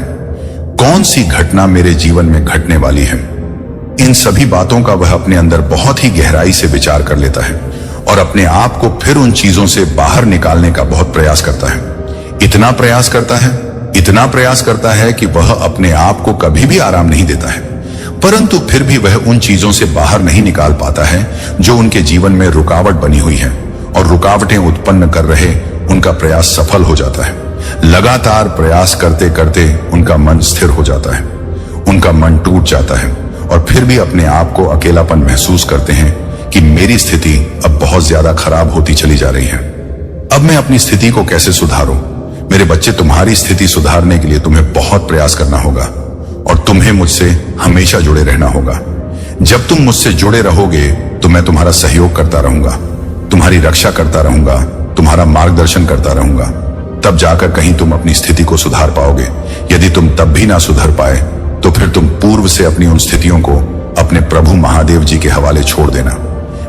कौन सी घटना मेरे जीवन में घटने वाली है। इन सभी बातों का वह अपने अंदर बहुत ही गहराई से विचार कर लेता है और अपने आप को फिर उन चीजों से बाहर निकालने का बहुत प्रयास करता है। इतना प्रयास करता है कि वह अपने आप को कभी भी आराम नहीं देता है, परंतु फिर भी वह उन चीजों से बाहर नहीं निकाल पाता है जो उनके जीवन में रुकावट बनी हुई है, और रुकावटें उत्पन्न कर रहे उनका प्रयास सफल हो जाता है। लगातार प्रयास करते करते उनका मन स्थिर हो जाता है, उनका मन टूट जाता है और फिर भी अपने आप को अकेलापन महसूस करते हैं कि मेरी स्थिति अब बहुत ज्यादा खराब होती चली जा रही है। अब मैं अपनी स्थिति को कैसे सुधारूं? मेरे बच्चे, तुम्हारी स्थिति सुधारने के लिए तुम्हें बहुत प्रयास करना होगा और तुम्हें मुझसे हमेशा जुड़े रहना होगा। जब तुम मुझसे जुड़े रहोगे तो मैं तुम्हारा सहयोग करता रहूंगा, तुम्हारी रक्षा करता रहूंगा, तुम्हारा मार्गदर्शन करता रहूंगा। तब जाकर कहीं तुम अपनी स्थिति को सुधार पाओगे। यदि तुम तब भी ना सुधर पाए तो फिर तुम पूर्व से अपनी उन स्थितियों को अपने प्रभु महादेव जी के हवाले छोड़ देना।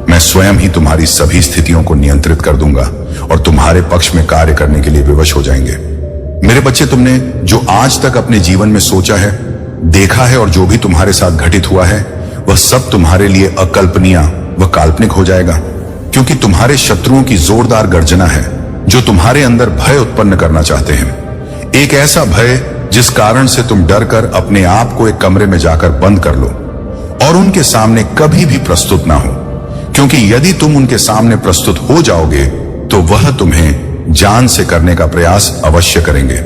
मैं स्वयं ही तुम्हारी सभी स्थितियों को नियंत्रित कर दूंगा और तुम्हारे पक्ष में कार्य करने के लिए विवश हो जाएंगे। मेरे बच्चे, तुमने जो आज तक अपने जीवन में सोचा है, देखा है और जो भी तुम्हारे साथ घटित हुआ है, वह सब तुम्हारे लिए अकल्पनीय व काल्पनिक हो जाएगा, क्योंकि तुम्हारे शत्रुओं की जोरदार गर्जना है जो तुम्हारे अंदर भय उत्पन्न करना चाहते हैं। एक ऐसा भय जिस कारण से तुम डर कर अपने आप को एक कमरे में जाकर बंद कर लो और उनके सामने कभी भी प्रस्तुत ना हो, क्योंकि यदि तुम उनके सामने प्रस्तुत हो जाओगे तो वह तुम्हें जान से करने का प्रयास अवश्य करेंगे।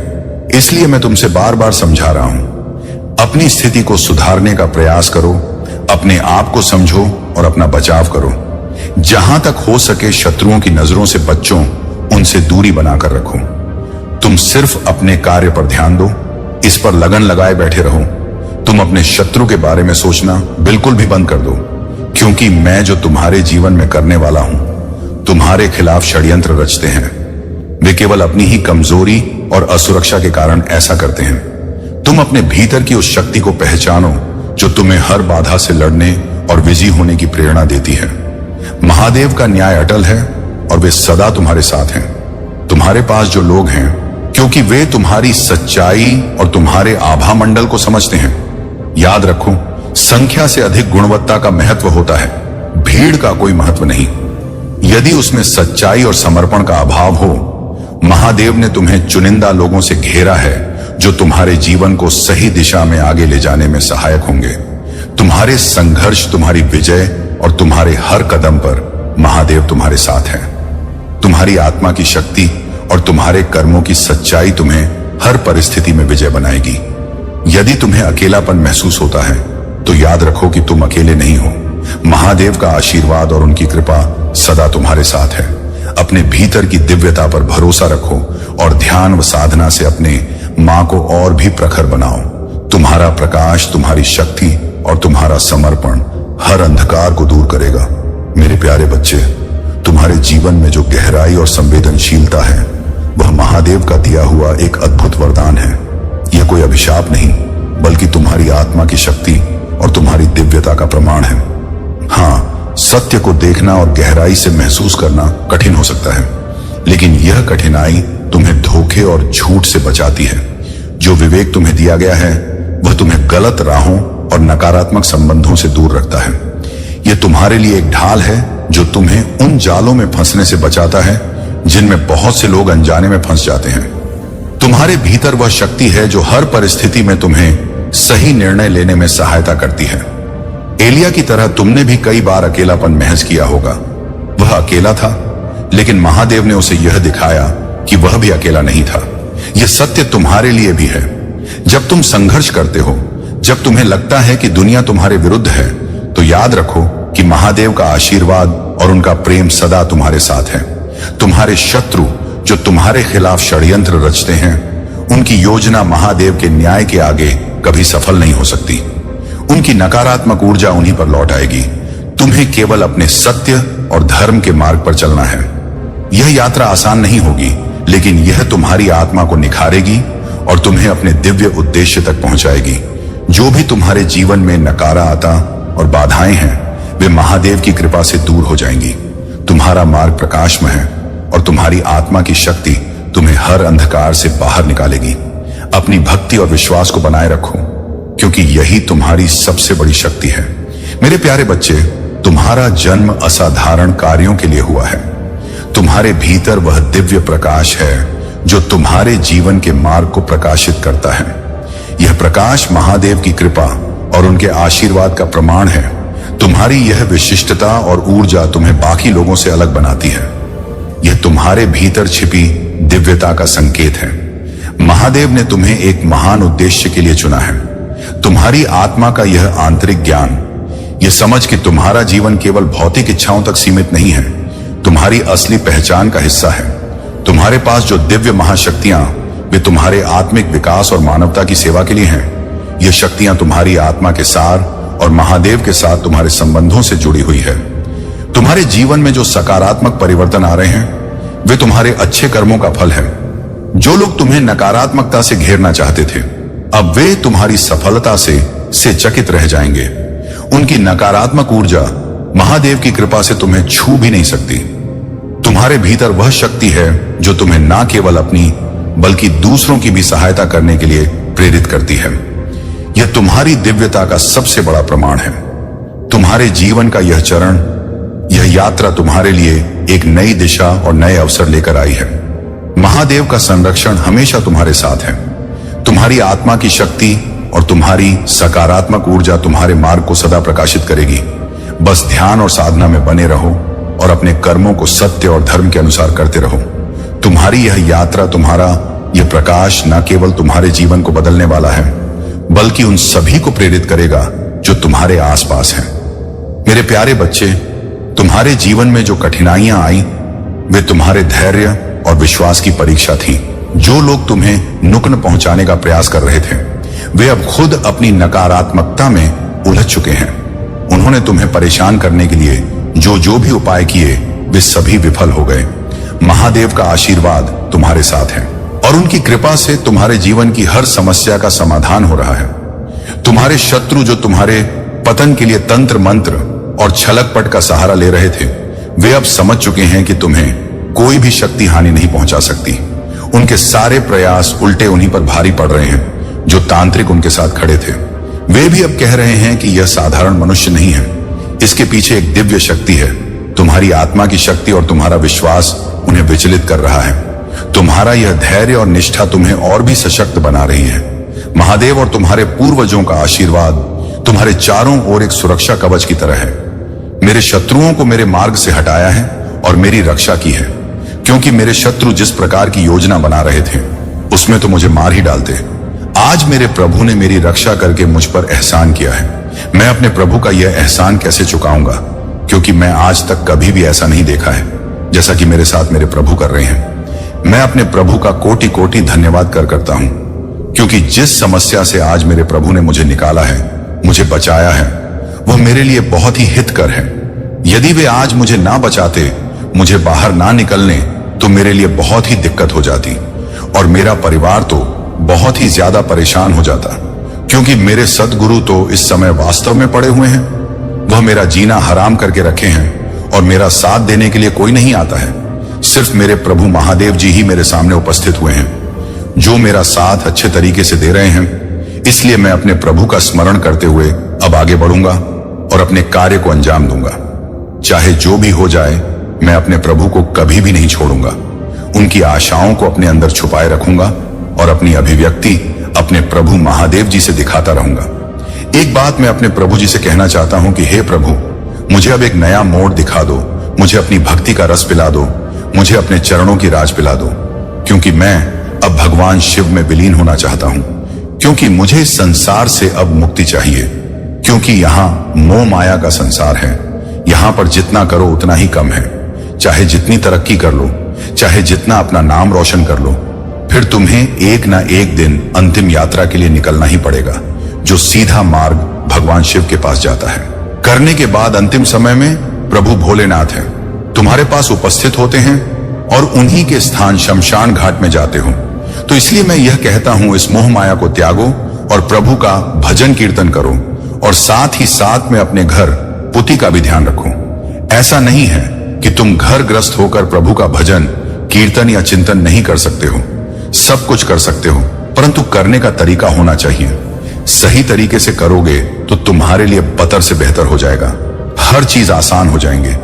इसलिए मैं तुमसे बार बार समझा रहा हूं, अपनी स्थिति को सुधारने का प्रयास करो, अपने आप को समझो और अपना बचाव करो। जहां तक हो सके शत्रुओं की नजरों से बच्चों, उनसे दूरी बनाकर रखो। तुम सिर्फ अपने कार्य पर ध्यान दो, इस पर लगन लगाए बैठे रहो। तुम अपने शत्रु के बारे में सोचना बिल्कुल भी बंद कर दो, क्योंकि मैं जो तुम्हारे जीवन में करने वाला हूं, तुम्हारे खिलाफ षड्यंत्र रचते हैं। वे केवल अपनी ही कमजोरी और असुरक्षा के कारण ऐसा करते हैं। तुम अपने भीतर की उस शक्ति को पहचानो जो तुम्हें हर बाधा से लड़ने और विजयी होने की प्रेरणा देती है। महादेव का न्याय अटल है और वे सदा तुम्हारे साथ हैं। तुम्हारे पास जो लोग हैं, क्योंकि वे तुम्हारी सच्चाई और तुम्हारे आभा मंडल को समझते हैं। याद रखो, संख्या से अधिक गुणवत्ता का महत्व होता है, भीड़ का कोई महत्व नहीं। यदि उसमें सच्चाई और समर्पण का अभाव हो, महादेव ने तुम्हें चुनिंदा लोगों से घेरा है जो तुम्हारे जीवन को सही दिशा में आगे ले जाने में सहायक होंगे। तुम्हारे संघर्ष, तुम्हारी विजय और तुम्हारे हर कदम पर महादेव तुम्हारे साथ हैं। तुम्हारी आत्मा की शक्ति और तुम्हारे कर्मों की सच्चाई तुम्हें हर परिस्थिति में विजय बनाएगी। यदि तुम्हें अकेलापन महसूस होता है तो याद रखो कि तुम अकेले नहीं हो। महादेव का आशीर्वाद और उनकी कृपा सदा तुम्हारे साथ है। अपने भीतर की दिव्यता पर भरोसा रखो और ध्यान व साधना से अपने मां को और भी प्रखर बनाओ। तुम्हारा प्रकाश, तुम्हारी शक्ति और तुम्हारा समर्पण हर अंधकार को दूर करेगा। मेरे प्यारे बच्चे, तुम्हारे जीवन में जो गहराई और संवेदनशीलता है, वह महादेव का दिया हुआ एक अद्भुत वरदान है। यह कोई अभिशाप नहीं, बल्कि तुम्हारी आत्मा की शक्ति और तुम्हारी दिव्यता का प्रमाण है। हाँ, सत्य को देखना और गहराई से महसूस करना कठिन हो सकता है, लेकिन यह कठिनाई तुम्हें धोखे और झूठ से बचाती है। जो विवेक तुम्हें दिया गया है, वह तुम्हें गलत राहों और नकारात्मक संबंधों से दूर रखता है। यह तुम्हारे लिए एक ढाल है जो तुम्हें उन जालों में फंसने से बचाता है जिनमें बहुत से लोग अनजाने में फंस जाते हैं। तुम्हारे भीतर वह शक्ति है जो हर परिस्थिति में तुम्हें सही निर्णय लेने में सहायता करती है। एलिया की तरह तुमने भी कई बार अकेलापन महसूस किया होगा। वह अकेला था, लेकिन महादेव ने उसे यह दिखाया कि वह भी अकेला नहीं था। यह सत्य तुम्हारे लिए भी है। जब तुम संघर्ष करते हो, जब तुम्हें लगता है कि दुनिया तुम्हारे विरुद्ध है, तो याद रखो कि महादेव का आशीर्वाद और उनका प्रेम सदा तुम्हारे साथ है। तुम्हारे शत्रु जो तुम्हारे खिलाफ षड्यंत्र रचते हैं, उनकी योजना महादेव के न्याय के आगे कभी सफल नहीं हो सकती। उनकी नकारात्मक ऊर्जा उन्हीं पर लौट आएगी। तुम्हें केवल अपने सत्य और धर्म के मार्ग पर चलना है। यह यात्रा आसान नहीं होगी, लेकिन यह तुम्हारी आत्मा को निखारेगी और तुम्हें अपने दिव्य उद्देश्य तक पहुंचाएगी। जो भी तुम्हारे जीवन में नकाराता और बाधाएं हैं, वे महादेव की कृपा से दूर हो जाएंगी। तुम्हारा मार्ग प्रकाशमय है और तुम्हारी आत्मा की शक्ति तुम्हें हर अंधकार से बाहर निकालेगी। अपनी भक्ति और विश्वास को बनाए रखो, क्योंकि यही तुम्हारी सबसे बड़ी शक्ति है। मेरे प्यारे बच्चे, तुम्हारा जन्म असाधारण कार्यों के लिए हुआ है। तुम्हारे भीतर वह दिव्य प्रकाश है जो तुम्हारे जीवन के मार्ग को प्रकाशित करता है। यह प्रकाश महादेव की कृपा और उनके आशीर्वाद का प्रमाण है। तुम्हारी यह विशिष्टता और ऊर्जा तुम्हें बाकी लोगों से अलग बनाती है। यह तुम्हारे भीतर छिपी दिव्यता का संकेत है। महादेव ने तुम्हें एक महान उद्देश्य के लिए चुना है। तुम्हारी आत्मा का यह आंतरिक ज्ञान, यह समझ कि तुम्हारा जीवन केवल भौतिक इच्छाओं तक सीमित नहीं है, तुम्हारी असली पहचान का हिस्सा है। तुम्हारे पास जो दिव्य महाशक्तियां, वे तुम्हारे आत्मिक विकास और मानवता की सेवा के लिए हैं। ये शक्तियां तुम्हारी आत्मा के सार और महादेव के साथ तुम्हारे संबंधों से जुड़ी हुई है। तुम्हारे जीवन में जो सकारात्मक परिवर्तन आ रहे हैं, वे तुम्हारे अच्छे कर्मों का फल है। जो लोग तुम्हें नकारात्मकता से घेरना चाहते थे, अब वे तुम्हारी सफलता से चकित रह जाएंगे। उनकी नकारात्मक ऊर्जा महादेव की कृपा से तुम्हें छू भी नहीं सकती। तुम्हारे भीतर वह शक्ति है जो तुम्हें ना केवल अपनी बल्कि दूसरों की भी सहायता करने के लिए प्रेरित करती है। यह तुम्हारी दिव्यता का सबसे बड़ा प्रमाण है। तुम्हारे जीवन का यह चरण, यह यात्रा तुम्हारे लिए एक नई दिशा और नए अवसर लेकर आई है। महादेव का संरक्षण हमेशा तुम्हारे साथ है। तुम्हारी आत्मा की शक्ति और तुम्हारी सकारात्मक ऊर्जा तुम्हारे मार्ग को सदा प्रकाशित करेगी। बस ध्यान और साधना में बने रहो और अपने कर्मों को सत्य और धर्म के अनुसार करते रहो। तुम्हारी यह यात्रा, तुम्हारा यह प्रकाश न केवल तुम्हारे जीवन को बदलने वाला है, बल्कि उन सभी को प्रेरित करेगा जो तुम्हारे आसपास हैं। मेरे प्यारे बच्चे, तुम्हारे जीवन में जो कठिनाइयां आई, वे तुम्हारे धैर्य और विश्वास की परीक्षा थी। जो लोग तुम्हें नुकसान पहुंचाने का प्रयास कर रहे थे, वे अब खुद अपनी नकारात्मकता में उलझ चुके हैं। उन्होंने तुम्हें परेशान करने के लिए जो भी उपाय किए, वे सभी विफल हो गए। महादेव का आशीर्वाद तुम्हारे साथ है और उनकी कृपा से तुम्हारे जीवन की हर समस्या का समाधान हो रहा है। तुम्हारे शत्रु जो तुम्हारे पतन के लिए तंत्र मंत्र और छलकपट का सहारा ले रहे थे, वे अब समझ चुके हैं कि तुम्हें कोई भी शक्ति हानि नहीं पहुंचा सकती। उनके सारे प्रयास उल्टे उन्हीं पर भारी पड़ रहे हैं जो तांत्रिक उनके साथ खड़े थे। वे भी अब कह रहे हैं कि यह साधारण मनुष्य नहीं है, इसके पीछे एक दिव्य शक्ति है। तुम्हारी आत्मा की शक्ति और तुम्हारा विश्वास उन्हें विचलित कर रहा है। तुम्हारा यह धैर्य और निष्ठा तुम्हें और भी सशक्त बना रही है। महादेव और तुम्हारे पूर्वजों का आशीर्वाद तुम्हारे चारों ओर एक सुरक्षा कवच की तरह है। मेरे शत्रुओं को मेरे मार्ग से हटाया है और मेरी रक्षा की है, क्योंकि मेरे शत्रु जिस प्रकार की योजना बना रहे थे, उसमें तो मुझे मार ही डालते। आज मेरे प्रभु ने मेरी रक्षा करके मुझ पर एहसान किया है। मैं अपने प्रभु का यह एहसान कैसे चुकाऊंगा, क्योंकि मैं आज तक कभी भी ऐसा नहीं देखा है जैसा कि मेरे साथ मेरे प्रभु कर रहे हैं। मैं अपने प्रभु का कोटि कोटि धन्यवाद करता हूं, क्योंकि जिस समस्या से आज मेरे प्रभु ने मुझे निकाला है, मुझे बचाया है, वह मेरे लिए बहुत ही हितकर है। यदि वे आज मुझे ना बचाते, मुझे बाहर ना निकलने, तो मेरे लिए बहुत ही दिक्कत हो जाती और मेरा परिवार तो बहुत ही ज्यादा परेशान हो जाता, क्योंकि मेरे सद्गुरु तो इस समय वास्तव में पड़े हुए हैं। वह मेरा जीना हराम करके रखे हैं और मेरा साथ देने के लिए कोई नहीं आता है। सिर्फ मेरे प्रभु महादेव जी ही मेरे सामने उपस्थित हुए हैं, जो मेरा साथ अच्छे तरीके से दे रहे हैं। इसलिए मैं अपने प्रभु का स्मरण करते हुए अब आगे बढ़ूंगा और अपने कार्य को अंजाम दूंगा। चाहे जो भी हो जाए, मैं अपने प्रभु को कभी भी नहीं छोड़ूंगा। उनकी आशाओं को अपने अंदर छुपाए रखूंगा और अपनी अभिव्यक्ति अपने प्रभु महादेव जी से दिखाता रहूंगा। एक बात मैं अपने प्रभु जी से कहना चाहता हूं कि हे प्रभु, मुझे अब एक नया मोड़ दिखा दो, मुझे अपनी भक्ति का रस पिला दो, मुझे अपने चरणों की राज पिला दो, क्योंकि मैं अब भगवान शिव में विलीन होना चाहता हूं, क्योंकि मुझे इस संसार से अब मुक्ति चाहिए, क्योंकि यहाँ मोह माया का संसार है। यहाँ पर जितना करो उतना ही कम है। चाहे जितनी तरक्की कर लो, चाहे जितना अपना नाम रोशन कर लो, फिर तुम्हें एक ना एक दिन अंतिम यात्रा के लिए निकलना ही पड़ेगा, जो सीधा मार्ग भगवान शिव के पास जाता है। करने के बाद अंतिम समय में प्रभु भोलेनाथ है, तुम्हारे पास उपस्थित होते हैं और उन्हीं के स्थान शमशान घाट में जाते हो। तो इसलिए मैं यह कहता हूं, इस मोह माया को त्यागो और प्रभु का भजन कीर्तन करो, और साथ ही साथ में अपने घर पुति का भी ध्यान रखो। ऐसा नहीं है कि तुम घर ग्रस्त होकर प्रभु का भजन कीर्तन या चिंतन नहीं कर सकते हो। सब कुछ कर सकते हो, परंतु करने का तरीका होना चाहिए। सही तरीके से करोगे तो तुम्हारे लिए बदतर से बेहतर हो जाएगा। हर चीज आसान हो जाएंगे,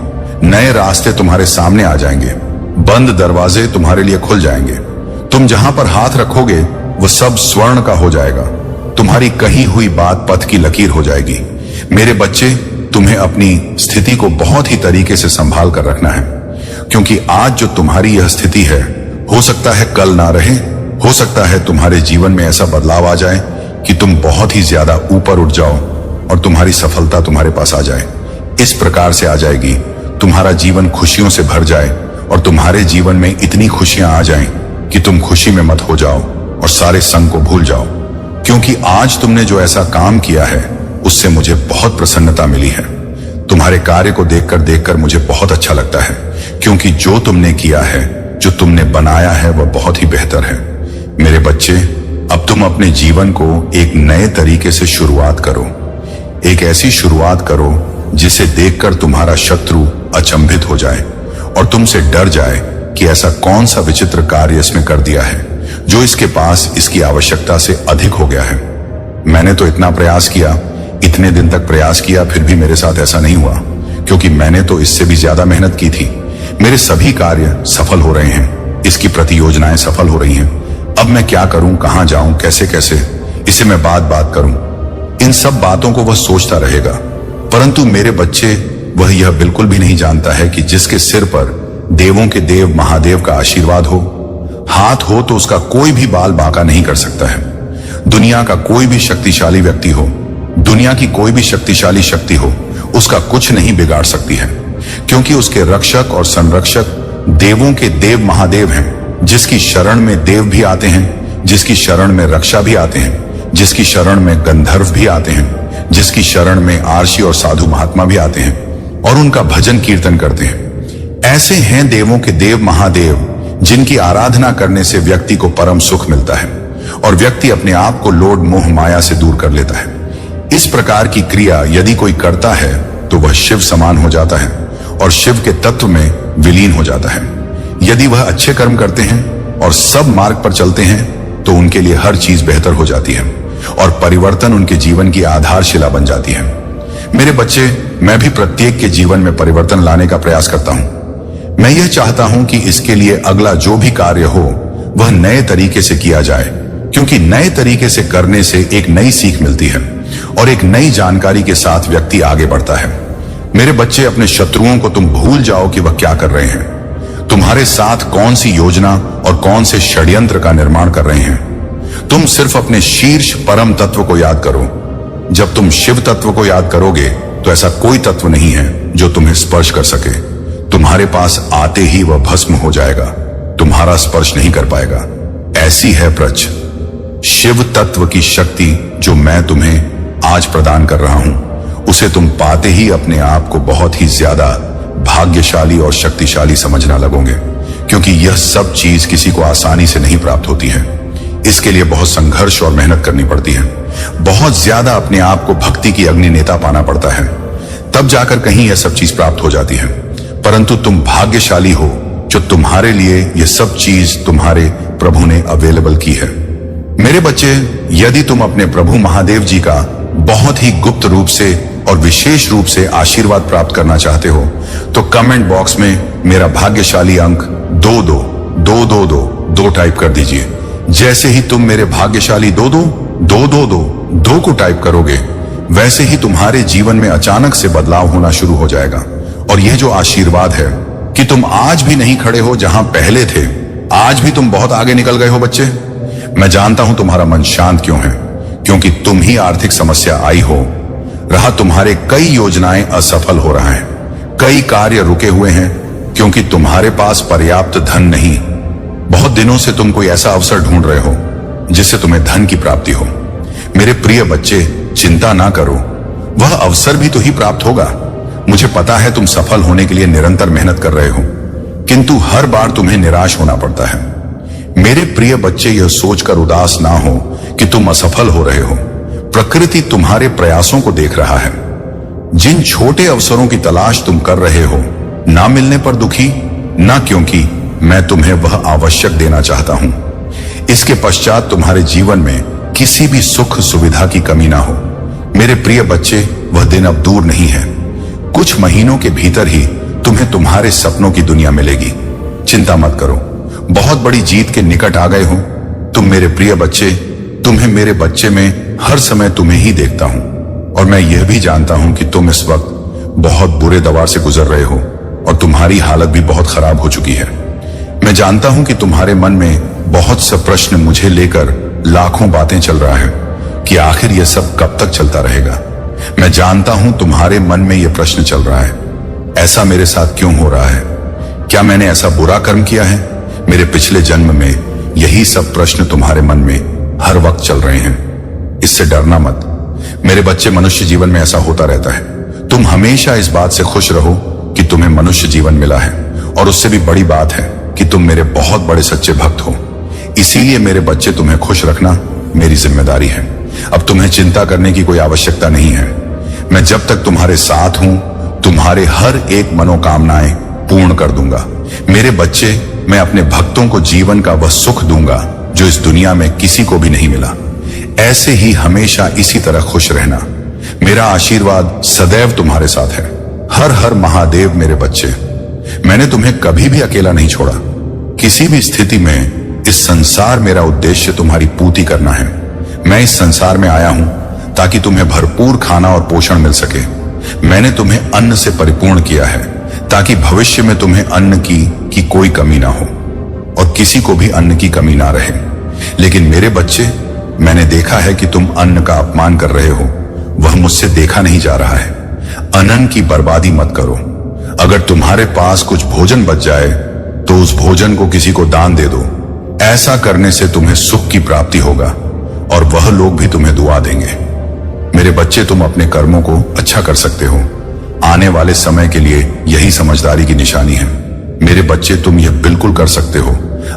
नए रास्ते तुम्हारे सामने आ जाएंगे, बंद दरवाजे तुम्हारे लिए खुल जाएंगे। तुम जहां पर हाथ रखोगे वो सब स्वर्ण का हो जाएगा। तुम्हारी कही हुई बात पथ की लकीर हो जाएगी। मेरे बच्चे, तुम्हें अपनी स्थिति को बहुत ही तरीके से संभाल कर रखना है, क्योंकि आज जो तुम्हारी यह स्थिति है, हो सकता है कल ना रहे। हो सकता है तुम्हारे जीवन में ऐसा बदलाव आ जाए कि तुम बहुत ही ज्यादा ऊपर उठ जाओ और तुम्हारी सफलता तुम्हारे पास आ जाए। इस प्रकार से आ जाएगी, तुम्हारा जीवन खुशियों से भर जाए और तुम्हारे जीवन में इतनी खुशियां आ जाएं कि तुम खुशी में मत हो जाओ और सारे संग को भूल जाओ। क्योंकि आज तुमने जो ऐसा काम किया है, उससे मुझे बहुत प्रसन्नता मिली है। तुम्हारे कार्य को देखकर मुझे बहुत अच्छा लगता है, क्योंकि जो तुमने किया है, जो तुमने बनाया है, वह बहुत ही बेहतर है। मेरे बच्चे, अब तुम अपने जीवन को एक नए तरीके से शुरुआत करो। एक ऐसी शुरुआत करो जिसे देखकर तुम्हारा शत्रु अचंभित हो जाए और तुमसे डर जाए कि ऐसा कौन सा विचित्र कार्य इसमें कर दिया है जो इसके पास इसकी आवश्यकता से अधिक हो गया है। मैंने तो इतना प्रयास किया, इतने दिन तक प्रयास किया, फिर भी मेरे साथ ऐसा नहीं हुआ, क्योंकि मैंने तो इससे भी ज्यादा मेहनत की थी। मेरे सभी कार्य सफल हो रहे हैं, इसकी प्रति योजनाएं सफल हो रही हैं। अब मैं क्या करूं, कहां जाऊं, कैसे कैसे इसे मैं बात करूं, इन सब बातों को वह सोचता रहेगा। परंतु मेरे बच्चे, वह यह बिल्कुल भी नहीं जानता है कि जिसके सिर पर देवों के देव महादेव का आशीर्वाद हो, हाथ हो, तो उसका कोई भी बाल बांका नहीं कर सकता है। दुनिया का कोई भी शक्तिशाली व्यक्ति हो, दुनिया की कोई भी शक्तिशाली शक्ति हो, उसका कुछ नहीं बिगाड़ सकती है, क्योंकि उसके रक्षक और संरक्षक देवों के देव महादेव हैं, जिसकी शरण में देव भी आते हैं, जिसकी शरण में रक्षा भी आते हैं, जिसकी शरण में गंधर्व भी आते हैं, जिसकी शरण में आर्षि और साधु महात्मा भी आते हैं और उनका भजन कीर्तन करते हैं। ऐसे हैं देवों के देव महादेव, जिनकी आराधना करने से व्यक्ति को परम सुख मिलता है और व्यक्ति अपने आप को लोभ मोह माया से दूर कर लेता है। इस प्रकार की क्रिया यदि कोई करता है तो वह शिव समान हो जाता है और शिव के तत्व में विलीन हो जाता है। यदि वह अच्छे कर्म करते हैं और सब मार्ग पर चलते हैं तो उनके लिए हर चीज बेहतर हो जाती है और परिवर्तन उनके जीवन की आधारशिला बन जाती है। मेरे बच्चे, मैं भी प्रत्येक के जीवन में परिवर्तन लाने का प्रयास करता हूं। मैं यह चाहता हूं कि इसके लिए अगला जो भी कार्य हो वह नए तरीके से किया जाए, क्योंकि नए तरीके से करने से एक नई सीख मिलती है और एक नई जानकारी के साथ व्यक्ति आगे बढ़ता है। मेरे बच्चे, अपने शत्रुओं को तुम भूल जाओ कि वह क्या कर रहे हैं, तुम्हारे साथ कौन सी योजना और कौन से षड्यंत्र का निर्माण कर रहे हैं। तुम सिर्फ अपने शीर्ष परम तत्व को याद करो। जब तुम शिव तत्व को याद करोगे तो ऐसा कोई तत्व नहीं है जो तुम्हें स्पर्श कर सके। तुम्हारे पास आते ही वह भस्म हो जाएगा, तुम्हारा स्पर्श नहीं कर पाएगा। ऐसी है प्रच शिव तत्व की शक्ति जो मैं तुम्हें आज प्रदान कर रहा हूं, उसे तुम पाते ही अपने आप को बहुत ही ज्यादा भाग्यशाली और शक्तिशाली समझना लगोगे, क्योंकि यह सब चीज किसी को आसानी से नहीं प्राप्त होती है। इसके लिए बहुत संघर्ष और मेहनत करनी पड़ती है, बहुत ज्यादा अपने आप को भक्ति की अग्नि नेता पाना पड़ता है, तब जाकर कहीं यह सब चीज प्राप्त हो जाती है। परंतु तुम भाग्यशाली हो जो तुम्हारे लिए यह सब चीज तुम्हारे प्रभु ने अवेलेबल की है। मेरे बच्चे, यदि तुम अपने प्रभु महादेव जी का बहुत ही गुप्त रूप से और विशेष रूप से आशीर्वाद प्राप्त करना चाहते हो तो कमेंट बॉक्स में मेरा भाग्यशाली अंक 222222 टाइप कर दीजिए। जैसे ही तुम मेरे भाग्यशाली 222222 को टाइप करोगे, वैसे ही तुम्हारे जीवन में अचानक से बदलाव होना शुरू हो जाएगा। और यह जो आशीर्वाद है कि तुम आज भी नहीं खड़े हो जहां पहले थे, आज भी तुम बहुत आगे निकल गए हो बच्चे। मैं जानता हूं तुम्हारा मन शांत क्यों है, क्योंकि तुम ही आर्थिक समस्या आई हो रहा, तुम्हारे कई योजनाएं असफल हो रहा है, कई कार्य रुके हुए हैं क्योंकि तुम्हारे पास पर्याप्त धन नहीं। बहुत दिनों से तुम कोई ऐसा अवसर ढूंढ रहे हो जिससे तुम्हें धन की प्राप्ति हो। मेरे प्रिय बच्चे, चिंता ना करो, वह अवसर भी तो ही प्राप्त होगा। मुझे पता है तुम सफल होने के लिए निरंतर मेहनत कर रहे हो, किंतु हर बार तुम्हें निराश होना पड़ता है। मेरे प्रिय बच्चे, यह सोचकर उदास ना हो कि तुम असफल हो रहे हो। प्रकृति तुम्हारे प्रयासों को देख रहा है। जिन छोटे अवसरों की तलाश तुम कर रहे हो, ना मिलने पर दुखी, ना क्योंकि मैं तुम्हें वह आवश्यक देना चाहता हूं। इसके पश्चात तुम्हारे जीवन में किसी भी सुख सुविधा की कमी ना हो। मेरे प्रिय बच्चे, वह दिन अब दूर नहीं है। कुछ महीनों के भीतर ही तुम्हें तुम्हारे सपनों की दुनिया मिलेगी। चिंता मत करो, बहुत बड़ी जीत के निकट आ गए हो तुम मेरे प्रिय बच्चे। तुम्हें मेरे बच्चे में हर समय तुम्हें ही देखता हूं, और मैं यह भी जानता हूं कि तुम इस वक्त बहुत बुरे दौर से गुजर रहे हो और तुम्हारी हालत भी बहुत खराब हो चुकी है। मैं जानता हूं कि तुम्हारे मन में बहुत से प्रश्न मुझे लेकर लाखों बातें चल रहा है कि आखिर यह सब कब तक चलता रहेगा। मैं जानता हूं तुम्हारे मन में यह प्रश्न चल रहा है, ऐसा मेरे साथ क्यों हो रहा है? क्या मैंने ऐसा बुरा कर्म किया है? मेरे पिछले जन्म में यही सब प्रश्न तुम्हारे मन में हर वक्त चल रहे हैं। इससे डरना मत मेरे बच्चे, मनुष्य जीवन में ऐसा होता रहता है। तुम हमेशा इस बात से खुश रहो कि तुम्हें मनुष्य जीवन मिला है, और उससे भी बड़ी बात है कि तुम मेरे बहुत बड़े सच्चे भक्त हो। इसीलिए मेरे बच्चे, तुम्हें खुश रखना मेरी जिम्मेदारी है। अब तुम्हें चिंता करने की कोई आवश्यकता नहीं है। मैं जब तक तुम्हारे साथ हूं, तुम्हारे हर एक मनोकामनाएं पूर्ण कर दूंगा। मेरे बच्चे, मैं अपने भक्तों को जीवन का वह सुख दूंगा जो इस दुनिया में किसी को भी नहीं मिला। ऐसे ही हमेशा इसी तरह खुश रहना। मेरा आशीर्वाद सदैव तुम्हारे साथ है। हर हर महादेव। मेरे बच्चे, मैंने तुम्हें कभी भी अकेला नहीं छोड़ा। किसी भी स्थिति में इस संसार, मेरा उद्देश्य तुम्हारी पूर्ति करना है। मैं इस संसार में आया हूं ताकि तुम्हें भरपूर खाना और पोषण मिल सके। मैंने तुम्हें अन्न से परिपूर्ण किया है ताकि भविष्य में तुम्हें अन्न की कोई कमी ना हो और किसी को भी अन्न की कमी ना रहे। लेकिन मेरे बच्चे, मैंने देखा है कि तुम अन्न का अपमान कर रहे हो। वह मुझसे देखा नहीं जा रहा है। अन्न की बर्बादी मत करो। अगर तुम्हारे पास कुछ भोजन बच जाए तो उस भोजन को किसी को दान दे दो। ऐसा करने से तुम्हें सुख की प्राप्ति होगा और वह लोग भी तुम्हें दुआ देंगे। मेरे बच्चे, तुम अपने कर्मों को अच्छा कर सकते हो। आने वाले समय के लिए यही समझदारी की निशानी है। मेरे बच्चे, तुम यह बिल्कुल कर सकते हो।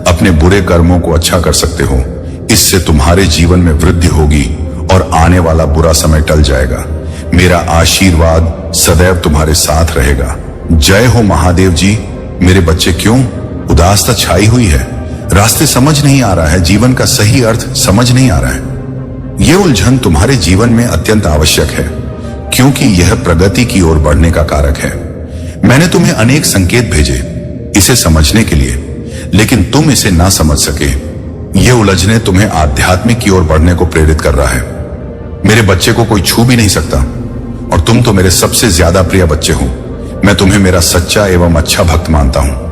अपने बुरे कर्मों को अच्छा कर सकते हो। इससे तुम्हारे जीवन में वृद्धि होगी और आने वाला बुरा समय टल जाएगा। मेरा आशीर्वाद सदैव तुम्हारे साथ रहेगा। जय हो महादेव जी। मेरे बच्चे, क्यों उदासता छाई हुई है? रास्ते समझ नहीं आ रहा है, जीवन का सही अर्थ समझ नहीं आ रहा है। यह उलझन तुम्हारे जीवन में अत्यंत आवश्यक है, क्योंकि यह प्रगति की ओर बढ़ने का कारक है। मैंने तुम्हें अनेक संकेत भेजे इसे समझने के लिए, लेकिन तुम इसे ना समझ सके। यह उलझने तुम्हें आध्यात्मिक की ओर बढ़ने को प्रेरित कर रहा है। मेरे बच्चे को कोई छू भी नहीं सकता, और तुम तो मेरे सबसे ज्यादा प्रिय बच्चे हो। मैं तुम्हें मेरा सच्चा एवं अच्छा भक्त मानता हूं।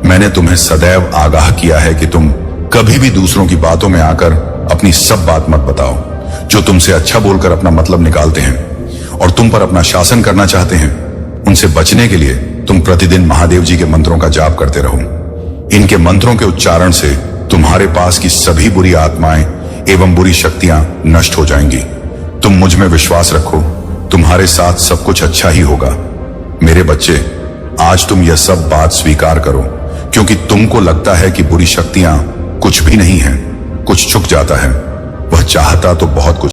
मैंने तुम्हें सदैव आगाह किया है कि तुम कभी भी दूसरों की बातों में आकर अपनी सब बात मत बताओ। जो तुमसे अच्छा बोलकर अपना मतलब निकालते हैं और तुम पर अपना शासन करना चाहते हैं, उनसे बचने के लिए तुम प्रतिदिन महादेव जी के मंत्रों का जाप करते रहो। इनके मंत्रों के उच्चारण से तुम्हारे पास की सभी बुरी आत्माएं एवं बुरी शक्तियां नष्ट हो जाएंगी। तुम मुझ में विश्वास रखो, तुम्हारे साथ सब कुछ अच्छा ही होगा। मेरे बच्चे, आज तुम यह सब बात स्वीकार करो, क्योंकि तुमको लगता है कि बुरी शक्तियां कुछ भी नहीं है। कुछ चुक जाता है, वह चाहता तो बहुत कुछ